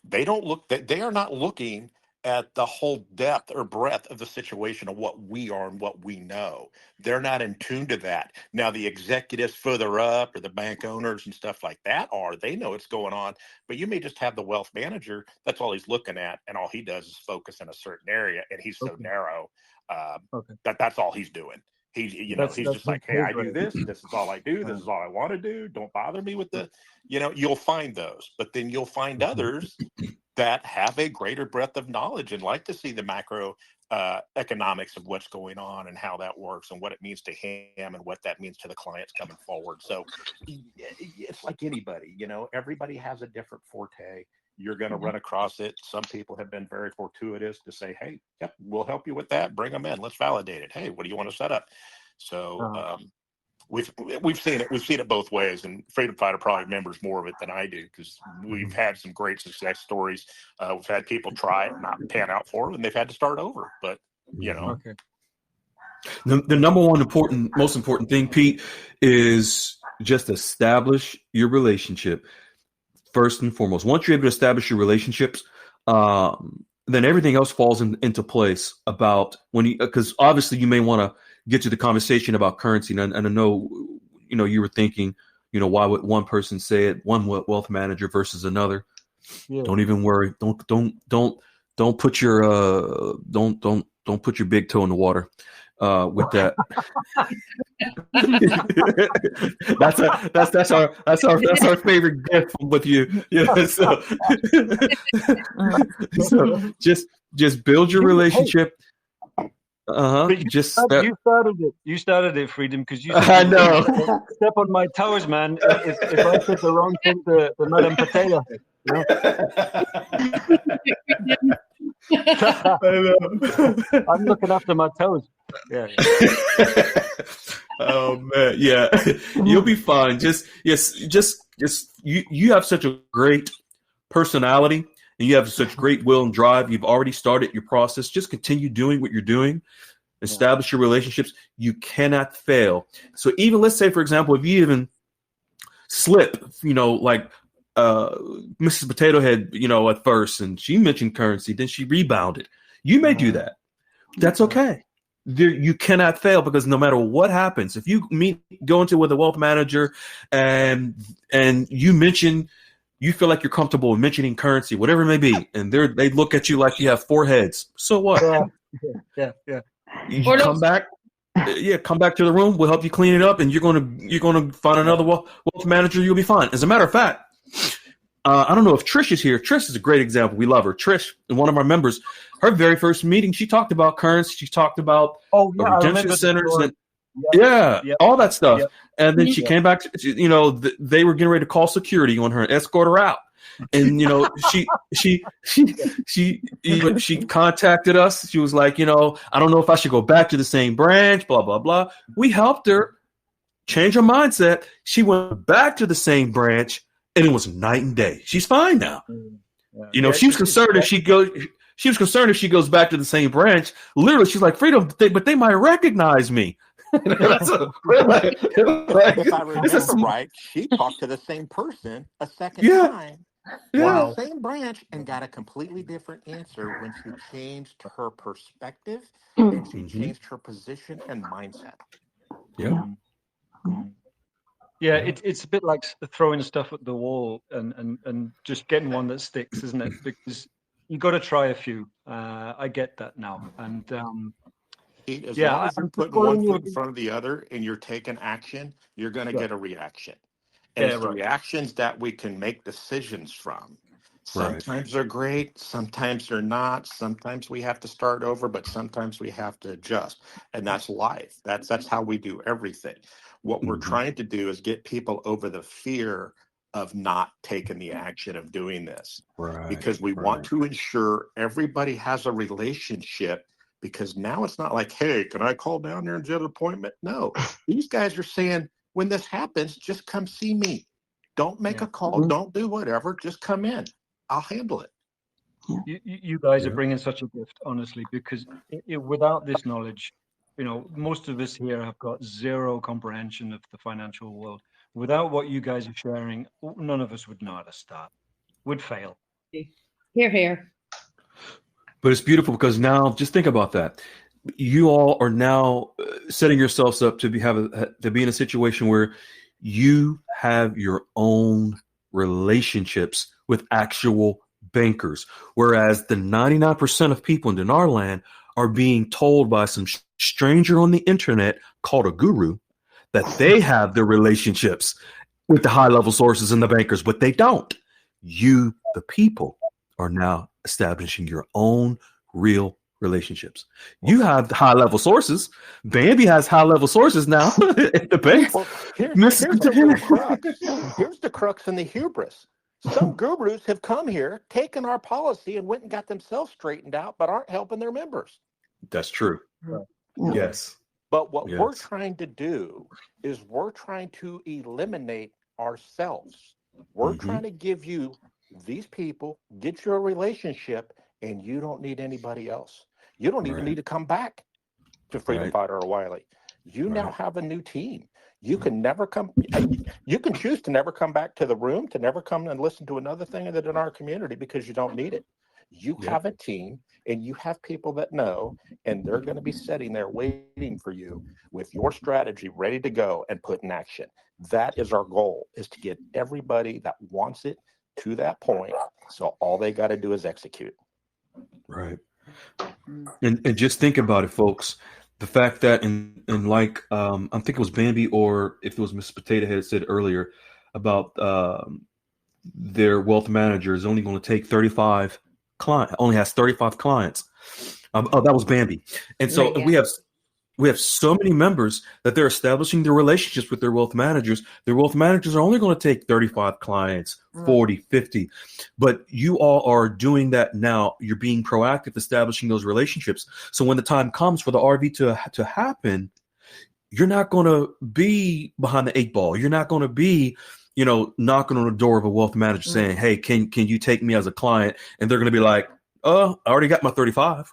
They don't look. They are not looking at the whole depth or breadth of the situation of what we are and what we know. They're not in tune to that. Now, the executives further up or the bank owners and stuff like that they know what's going on, but you may just have the wealth manager. That's all he's looking at. And all he does is focus in a certain area. And he's so narrow that's all he's doing. He's just like, hey, I do this. This is all I do. This is all I want to do. Don't bother me with you'll find those, but then you'll find others that have a greater breadth of knowledge and like to see the macro economics of what's going on and how that works and what it means to him and what that means to the clients coming forward. So it's like anybody, everybody has a different forte. You're going to run across it. Some people have been very fortuitous to say, hey, yep, we'll help you with that. Bring them in. Let's validate it. Hey, what do you want to set up? So we've seen it. We've seen it both ways. And Freedom Fighter probably remembers more of it than I do because we've had some great success stories. We've had people try it, not pan out for them, and they've had to start over. But, Okay. The number one most important thing, Pete, is just establish your relationship. First and foremost, once you're able to establish your relationships, then everything else falls into place about because obviously you may want to get to the conversation about currency. And I know, you were thinking, why would one person say it, one wealth manager versus another? Yeah. Don't even worry. Don't put your don't put your big toe in the water with that. that's our favorite gift with you. So just build your relationship. You started it, Freedom, because you I know. Step on my toes, man. If I said the wrong thing to Madame Potato, I'm looking after my toes. Yeah. Oh man, yeah. You'll be fine. Just you have such a great personality and you have such great will and drive. You've already started your process. Just continue doing what you're doing. establish your relationships. You cannot fail. So even let's say, for example, if you even slip, like Mrs. Potato Head, at first, and she mentioned currency, then she rebounded. You may do that. That's okay. You cannot fail, because no matter what happens, if you go into with a wealth manager and you feel like you're comfortable with mentioning currency, whatever it may be, and they look at you like you have 4 heads. So what? Yeah. You come back. Come back to the room. We'll help you clean it up, and you're gonna find another wealth manager. You'll be fine. As a matter of fact, I don't know if Trish is here. Trish is a great example. We love her. Trish, one of our members, her very first meeting, she talked about currency. She talked about redemption centers and all that stuff. Yep. And then she came back. They were getting ready to call security on her and escort her out. And she contacted us. She was like, I don't know if I should go back to the same branch. Blah blah blah. We helped her change her mindset. She went back to the same branch, and it was night and day. She's fine now. She was concerned if she goes. She was concerned if she goes back to the same branch. Literally, she's like, Freedom, but they might recognize me. If I remember right, she talked to the same person a second time. Wow. Same branch, and got a completely different answer when she changed her perspective and she changed her position and mindset. Yeah, it's a bit like throwing stuff at the wall and just getting one that sticks, isn't it? Because you got to try a few. I get that now, and long as you're putting one foot in front of the other and you're taking action, you're going to get a reaction. And it's the reactions that we can make decisions from. Sometimes they're great, sometimes they're not. Sometimes we have to start over, but sometimes we have to adjust. And that's life. That's how we do everything. What we're trying to do is get people over the fear of not taking the action of doing this. Because we want to ensure everybody has a relationship, because now it's not like, hey, can I call down there and get an appointment? No, these guys are saying, when this happens, just come see me. Don't make a call. Don't do whatever. Just come in. I'll handle it. You guys are bringing such a gift, honestly, because without this knowledge, most of us here have got zero comprehension of the financial world. Without what you guys are sharing, none of us would know how to start. Would fail. Here. But it's beautiful, because now just think about that. You all are now setting yourselves up to be in a situation where you have your own relationships with actual bankers, whereas the 99% of people in dinar land are being told by some stranger on the internet called a guru that they have their relationships with the high-level sources and the bankers, but they don't. You, the people, are now establishing your own real relationships. You have high-level sources. Bamby has high-level sources now at the bank. Well, here's the crux. Here's the crux and the hubris. Some gurus have come here, taken our policy, and went and got themselves straightened out, but aren't helping their members. That's true. Yes. But what we're trying to do is we're trying to eliminate ourselves. We're trying to give you these people, get your relationship, and you don't need anybody else. You don't even need to come back to Freedom Fighter or Wiley. You now have a new team. You can never come. You can choose to never come back to the room, to never come and listen to another thing in our community, because you don't need it. You have a team, and you have people that know, and they're going to be sitting there waiting for you with your strategy ready to go and put in action. That is our goal, is to get everybody that wants it to that point. So all they got to do is execute. Right. And just think about it, folks. The fact that like I think it was Bamby, or if it was Mrs. Potato Head said earlier about their wealth manager is only going to take 35 clients, only has 35 clients. That was Bamby. And so we have so many members that they're establishing their relationships with their wealth managers. Their wealth managers are only going to take 35 clients, 40, 50. But you all are doing that now. You're being proactive, establishing those relationships. So when the time comes for the RV to happen, you're not going to be behind the 8 ball. You're not going to be, knocking on the door of a wealth manager saying, hey, can you take me as a client? And they're going to be like, I already got my 35.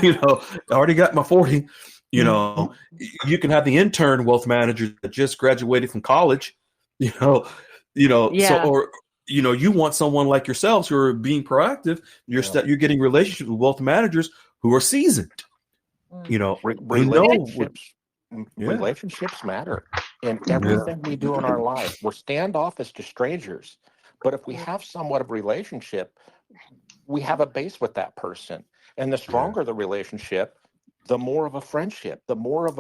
You know, I already got my 40. You know, you can have the intern wealth manager that just graduated from college. You know, so Yeah. or you want someone like yourselves who are being proactive. You're getting relationships with wealth managers who are seasoned. You know, who know what. Relationships matter in Yeah. everything we do in our life. We're standoffish to strangers, but if we have somewhat of a relationship, we have a base with that person, and the stronger the relationship, the more of a friendship, the more of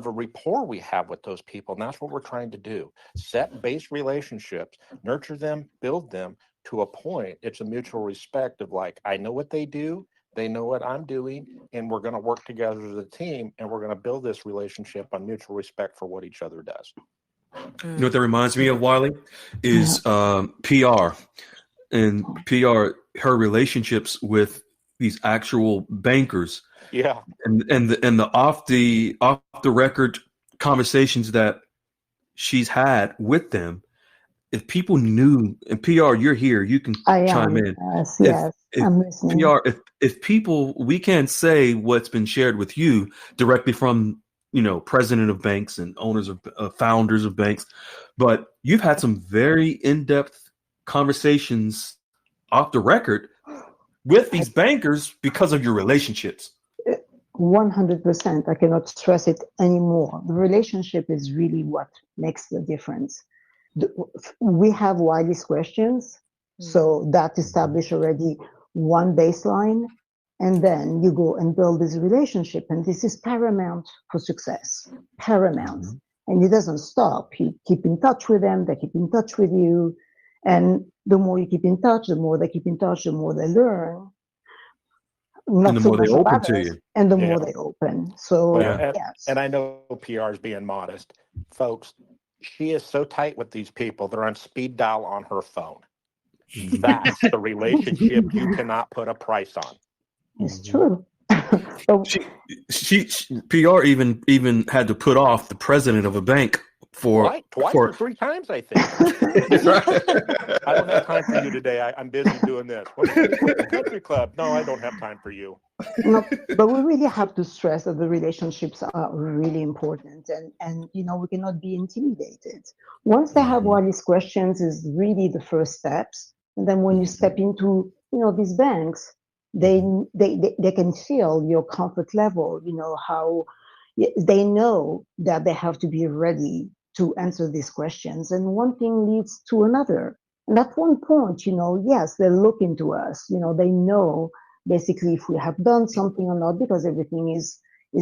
a rapport we have with those people. And that's what we're trying to do: set base relationships, nurture them, build them to a point. It's a mutual respect of like, I know what they do, they know what I'm doing, and we're going to work together as a team, and we're going to build this relationship on mutual respect for what each other does. You know what that reminds me of, Wiley, is PR. And PR, her relationships with these actual bankers, and the off the record conversations that she's had with them. If people knew, and PR, you're here, you can chime in. Yes, I'm listening. PR, if people, we can't say what's been shared with you directly from president of banks and owners of founders of banks, but you've had some very in-depth conversations off the record with these bankers because of your relationships. 100%. I cannot stress it anymore. The relationship is really what makes the difference. We have Wiley's questions, so that established already one baseline, and then you go and build this relationship, and this is paramount for success. Paramount. And it doesn't stop. You keep in touch with them, they keep in touch with you, and the more you keep in touch, the more they keep in touch, the more they learn. And the more they open to you. And the more they open. So, yes. And I know PR is being modest. Folks, she is so tight with these people, they're on speed dial on her phone. That's the relationship you cannot put a price on. It's true. She PR even had to put off the president of a bank for twice or three times, I think. I don't have time for you today. I'm busy doing this. What's the country club? No, I don't have time for you. No, but we really have to stress that the relationships are really important, and we cannot be intimidated. Once they have all these questions, is really the first steps, and then when you step into these banks, they can feel your comfort level. How they know that they have to be ready to answer these questions, and one thing leads to another. And at one point, yes, they look into us. They know basically if we have done something or not, because everything is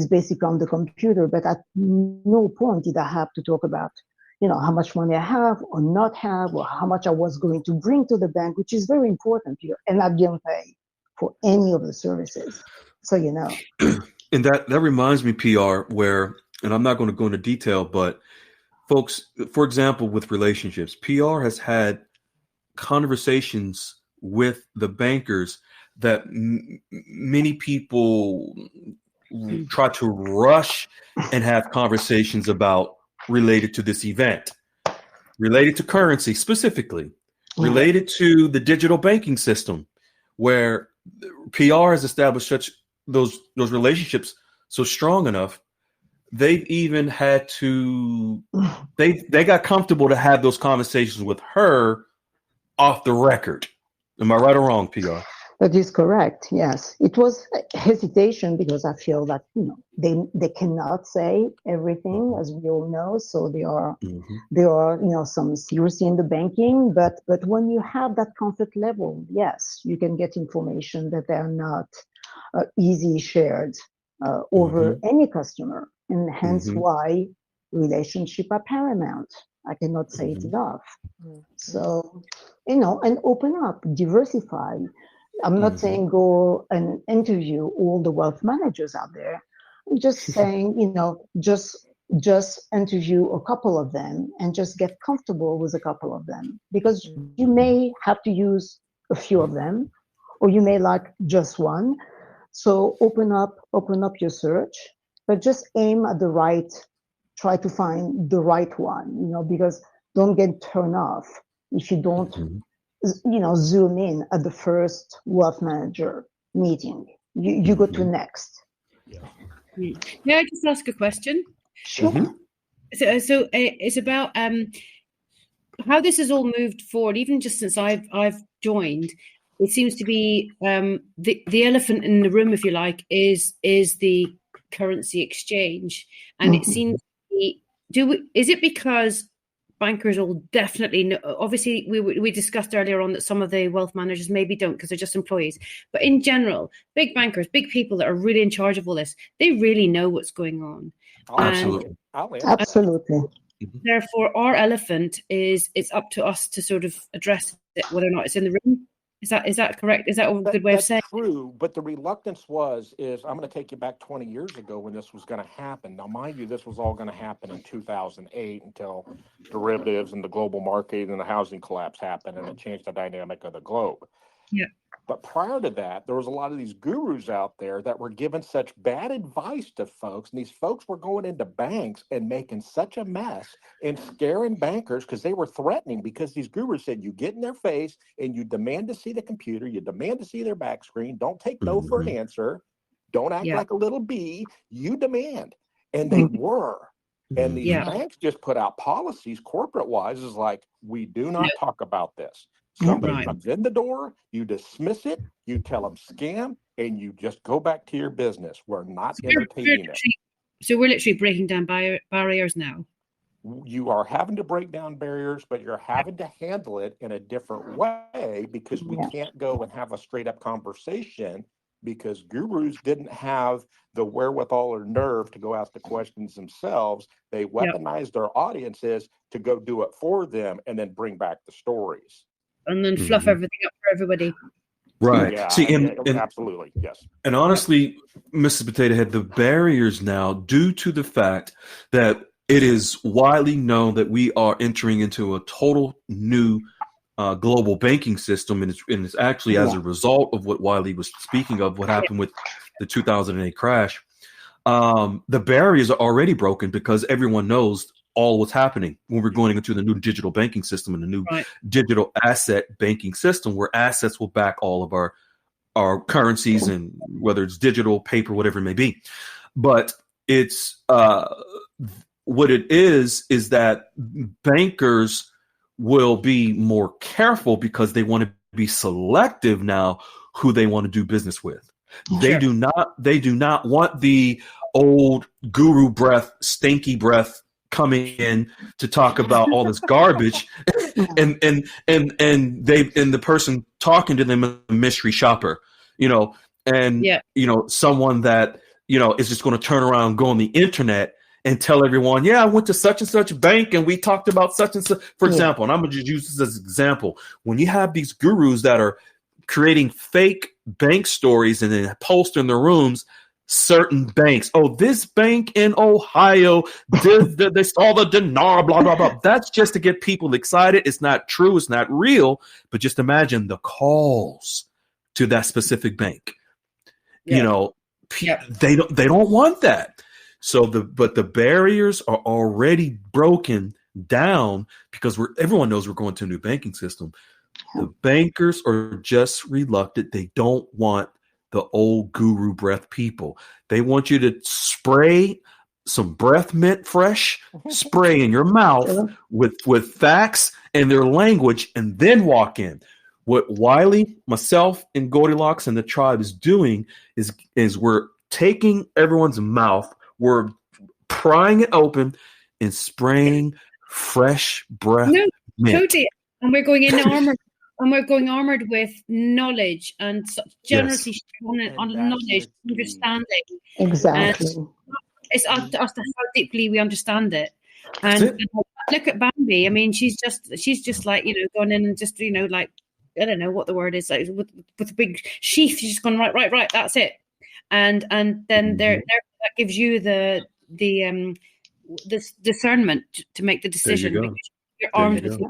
basically on the computer. But at no point did I have to talk about, how much money I have or not have, or how much I was going to bring to the bank, which is very important here. And I didn't pay for any of the services. So, And that reminds me, PR, where, and I'm not going to go into detail, but folks, for example, with relationships, PR has had conversations with the bankers that many people try to rush and have conversations about related to this event, related to currency specifically, related to the digital banking system, where PR has established such those relationships so strong enough. They've even had to, they got comfortable to have those conversations with her off the record. Am I right or wrong, PR? That is correct. Yes, it was hesitation because I feel that they cannot say everything, as we all know. So there are some secrecy in the banking. But when you have that comfort level, yes, you can get information that they are not easy shared over any customer, and hence why relationships are paramount. I cannot say it enough. So and open up, diversify. I'm not saying go and interview all the wealth managers out there. I'm just saying, just interview a couple of them and just get comfortable with a couple of them, because you may have to use a few of them, or you may like just one. So open up your search, but just aim at the right, try to find the right one, because don't get turned off if you don't zoom in at the first wealth manager meeting. you go to next. May I just ask a question? Sure. So it's about how this has all moved forward. Even just since I've joined, it seems to be the elephant in the room, if you like, is the currency exchange, and it seems to be. Is it because bankers will definitely know? Obviously, we discussed earlier on that some of the wealth managers maybe don't because they're just employees. But in general, big bankers, big people that are really in charge of all this, they really know what's going on. Absolutely. Absolutely. Therefore, our elephant is it's up to us to sort of address it, whether or not it's in the room. Is that correct? Is that a good way of saying? That's true, but the reluctance is I'm going to take you back 20 years ago when this was going to happen. Now, mind you, this was all going to happen in 2008 until derivatives and the global market and the housing collapse happened, and it changed the dynamic of the globe. Yeah. But prior to that, there was a lot of these gurus out there that were giving such bad advice to folks. And these folks were going into banks and making such a mess and scaring bankers because they were threatening, because these gurus said, you get in their face and you demand to see the computer, you demand to see their back screen. Don't take no for an answer. Don't act like a little bee. You demand. And they were. And these banks just put out policies corporate wise is like, we do not talk about this. Somebody comes in the door, you dismiss it, you tell them scam, and you just go back to your business. We're not entertaining it. So we're literally breaking down barriers now. You are having to break down barriers, but you're having to handle it in a different way, because we can't go and have a straight up conversation, because gurus didn't have the wherewithal or nerve to go ask the questions themselves. They weaponized their audiences to go do it for them and then bring back the stories. And then fluff everything up for everybody. Right. Yeah, See, and absolutely, yes. And honestly, Mrs. Potato Head, the barriers now, due to the fact that it is widely known that we are entering into a total new global banking system, and it's actually as a result of what Wiley was speaking of, what happened with the 2008 crash. The barriers are already broken because everyone knows all what's happening when we're going into the new digital banking system and the new digital asset banking system, where assets will back all of our currencies, and whether it's digital, paper, whatever it may be. But it's what it is that bankers will be more careful because they want to be selective now who they want to do business with. They do not want the old guru breath, stinky breath coming in to talk about all this garbage, and the person talking to them is a mystery shopper, someone that is just going to turn around and go on the internet and tell everyone, I went to such and such bank and we talked about such and such. For example, and I'm going to just use this as an example. When you have these gurus that are creating fake bank stories and then post in their rooms, certain banks, this bank in Ohio, this all the dinar, blah, blah, blah. That's just to get people excited. It's not true. It's not real. But just imagine the calls to that specific bank. They don't want that. So the barriers are already broken down because everyone knows we're going to a new banking system. The bankers are just reluctant. They don't want the old guru breath people. They want you to spray some breath mint fresh, spray in your mouth with facts and their language, and then walk in. What Wiley, myself, and Goldilocks and the tribe is doing is we're taking everyone's mouth, we're prying it open and spraying fresh breath mint. Totally. And we're going in armored. And we're going armored with knowledge and generously on knowledge, understanding. Exactly. And it's up to us to how deeply we understand it. And look at Bamby. I mean, she's just like, going in and just, like, I don't know what the word is, like with a big sheath. She's just gone right. That's it. And then there that gives you the discernment to make the decision. There you go. Because you're armed with.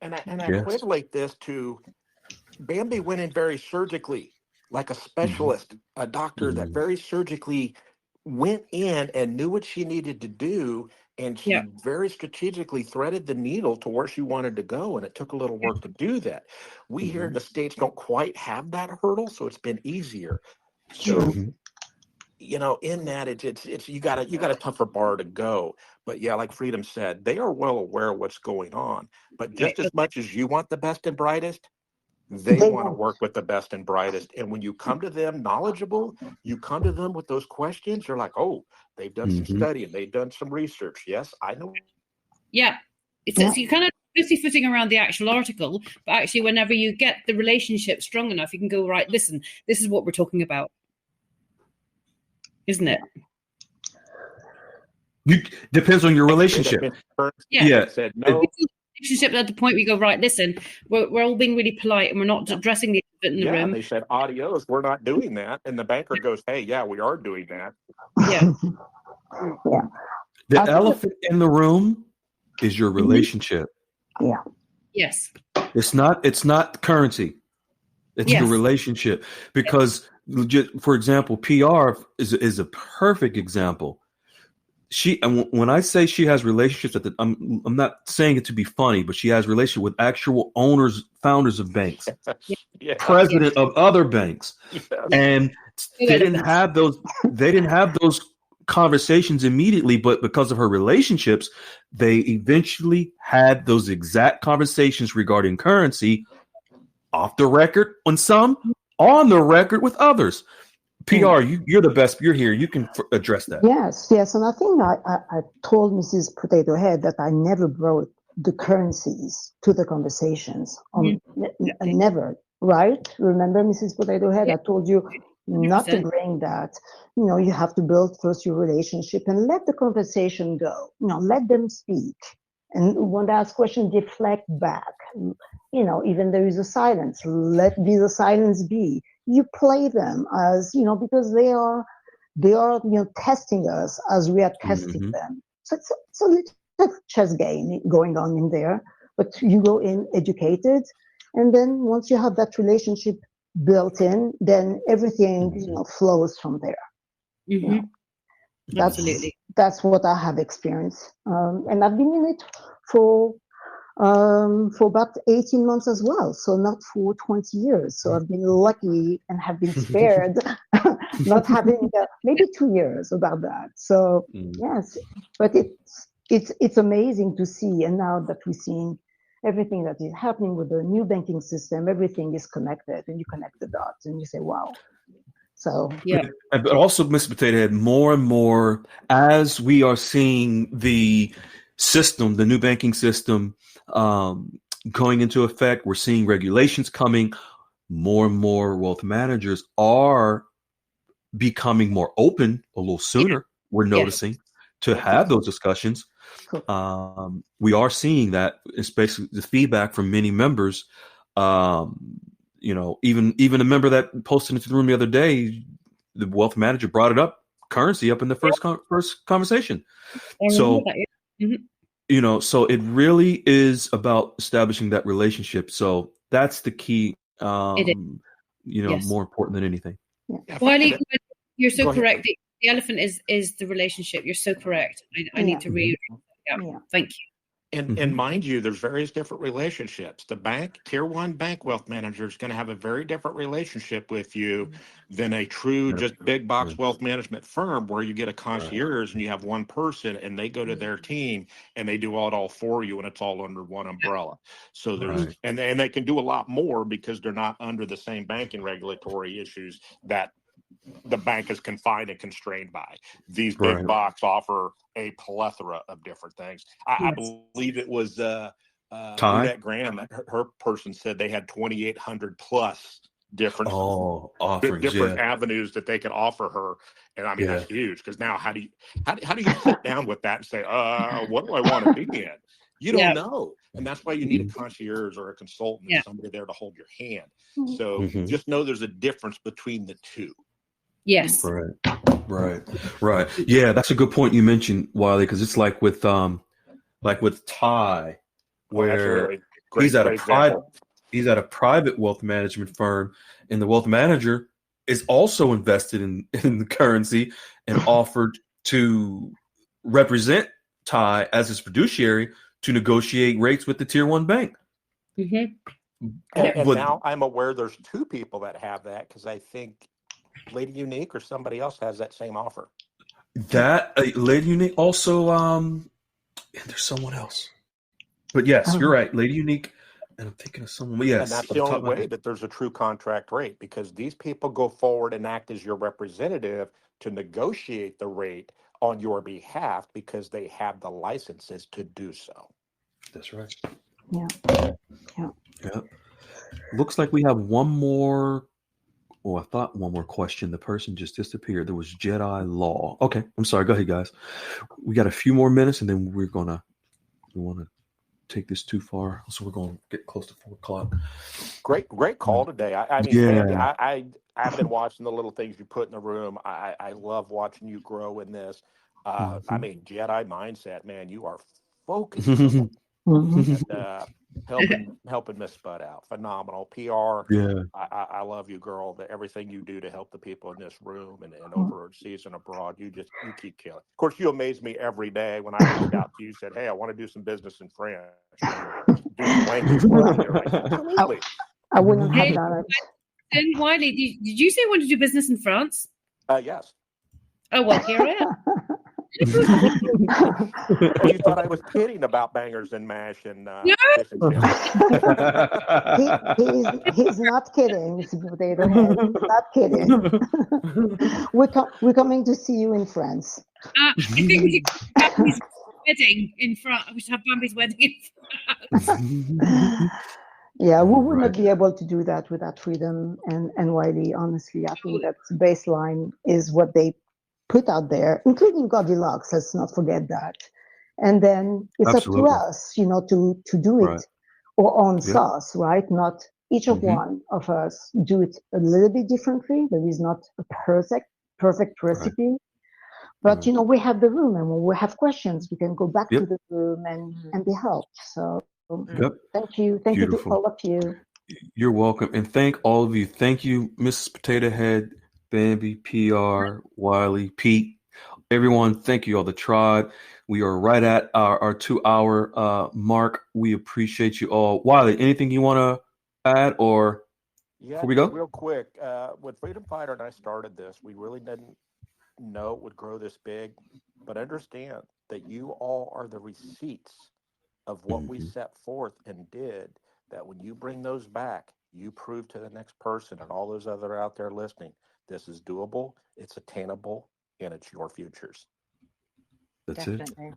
And I equate this to Bamby went in very surgically, like a specialist, a doctor that very surgically went in and knew what she needed to do. And she very strategically threaded the needle to where she wanted to go. And it took a little work to do that. We here in the States don't quite have that hurdle, so it's been easier. So, in that, it's you got a tougher bar to go. But yeah, like Freedom said, they are well aware of what's going on. But just as much as you want the best and brightest, they want to work with the best and brightest. And when you come to them knowledgeable, you come to them with those questions, you're like, oh, they've done some study and they've done some research. Yes, I know. Yeah. So you kind of pussyfooting around the actual article, but actually whenever you get the relationship strong enough, you can go, right, listen, this is what we're talking about. Isn't it? Depends on your relationship. Yeah. Said no. Relationship at the point we go, right, listen, we're all being really polite and we're not addressing the elephant in the room. They said, adios, we're not doing that. And the banker goes, hey, yeah, we are doing that. Yeah. The elephant in the room is your relationship. Yeah. Yes. It's not currency. It's your relationship. Because, for example, PR is a perfect example. When I say she has relationships, I'm not saying it to be funny, but she has relationship with actual owners, founders of banks, president of other banks, and they didn't have those. They didn't have those conversations immediately, but because of her relationships, they eventually had those exact conversations regarding currency off the record on some, on the record with others. PR, you're the best. You're here. You can address that. Yes. And I think I told Mrs. Potato Head that I never brought the currencies to the conversations. Never, right? Remember, Mrs. Potato Head, I told you not to bring that. You have to build first your relationship and let the conversation go. Let them speak. And when they ask questions, deflect back. Even there is a silence, let the silence be. You play them as, because they are testing us as we are testing them. So it's a little chess game going on in there, but you go in educated. And then once you have that relationship built in, then everything, flows from there. Absolutely. That's what I have experienced. And I've been in it for about 18 months as well, so not for 20 years. So I've been lucky and have been spared not having maybe 2 years about that. So yes, but it's amazing to see. And now that we're seeing everything that is happening with the new banking system, everything is connected, and you connect the dots and you say, wow. So but also, Mr. Potato Head, more and more as we are seeing the system, the new banking system, going into effect, we're seeing regulations coming. More and more wealth managers are becoming more open a little sooner. We're noticing to have those discussions. We are seeing that, especially the feedback from many members. Even a member that posted into the room the other day, the wealth manager brought it up, currency up in the first conversation. So, so it really is about establishing that relationship. So that's the key, more important than anything. Wiley, you're so correct. The elephant is the relationship. You're so correct. I need to read. Thank you. And mind you, there's various different relationships. The bank, tier one bank wealth manager is going to have a very different relationship with you than a true just big box wealth management firm where you get a concierge and you have one person and they go to their team and they do it all for you and it's all under one umbrella. So there's and they can do a lot more because they're not under the same banking regulatory issues that the bank is confined and constrained by. These big box offer a plethora of different things. I believe it was Lunette Graham that her person said they had 2,800 plus different avenues that they could offer her. And I mean, that's huge because now how do you sit down with that and say, what do I want to be in? You don't know. And that's why you need a concierge or a consultant, somebody there to hold your hand. So just know there's a difference between the two. Yes. Right. Yeah, that's a good point you mentioned, Wiley, because it's like with Ty, where he's at a private wealth management firm, and the wealth manager is also invested in the currency and offered to represent Ty as his fiduciary to negotiate rates with the tier one bank. And now I'm aware there's two people that have that because I think Lady Unique or somebody else has that same offer. That Lady Unique also, and there's someone else. But yes, you're right, Lady Unique, and I'm thinking of someone. But yes, And that's off the only top of my way head. that there's a true contract rate, because these people go forward and act as your representative to negotiate the rate on your behalf because they have the licenses to do so. That's right. Yeah. Yeah. Looks like we have one more. Oh, I thought one more question. The person just disappeared. There was Jedi Law. Okay, I'm sorry. Go ahead, guys. We got a few more minutes, and then we want to take this too far, so we're going to get close to 4 o'clock. Great call today. I mean, Bambi, I've been watching the little things you put in the room. I love watching you grow in this. I mean, Jedi mindset, man. You are focused and helping Miss Spud out. Phenomenal PR. Yeah. I love you, girl. Everything you do to help the people in this room and overseas and abroad, you keep killing. Of course, you amaze me every day. When I reached out to you, said, "Hey, I want to do some business in France." Do some language work here. Like, absolutely. I wouldn't have done it. And Wiley, did you say you want to do business in France? Yes. Oh, well, here I am. Oh, you thought I was kidding about bangers and mash and fish and chips. He's not kidding, Mr. Potato Head. He's not kidding. We're coming to see you in France. I think we should have Bambi's wedding in France. We should have Bambi's wedding in France. Yeah, we would not be able to do that without Freedom and Wiley. Honestly, I think that baseline is what they put out there, including Goldilocks. Let's not forget that. And then it's up to us, to do it our own sauce, right? Not each of one of us do it a little bit differently. There is not a perfect recipe. But we have the room, and when we have questions, we can go back to the room and be helped. So thank you to all of you. You're welcome, and thank all of you. Thank you, Mrs. Potato Head, Bambi, PR, Wiley, Pete, everyone. Thank you all, the tribe. We are right at our 2-hour mark. We appreciate you all. Wiley, anything you want to add, or before we go? Real quick. When Freedom Fighter and I started this, we really didn't know it would grow this big, but understand that you all are the receipts of what we set forth and did, that when you bring those back, you prove to the next person and all those other out there listening, this is doable, it's attainable, and it's your futures. That's Definitely. it.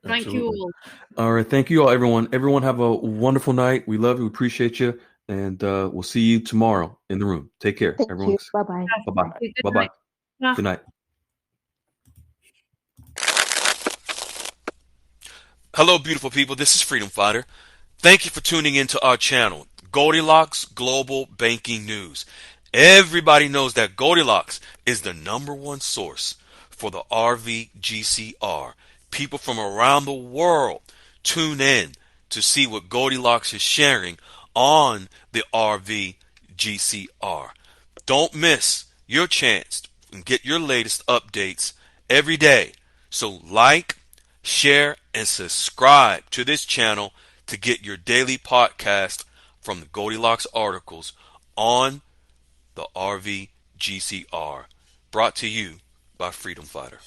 Thank you all. All right. Thank you all, everyone. Everyone have a wonderful night. We love you. We appreciate you. And we'll see you tomorrow in the room. Take care, everyone. Bye-bye. Bye-bye. Bye-bye. Good night. Hello, beautiful people. This is Freedom Fighter. Thank you for tuning into our channel, Goldilocks Global Banking News. Everybody knows that Goldilocks is the #1 source for the RVGCR. People from around the world tune in to see what Goldilocks is sharing on the RVGCR. Don't miss your chance and get your latest updates every day. So like, share, and subscribe to this channel to get your daily podcast from the Goldilocks articles on the RVGCR. Brought to you by Freedom Fighter.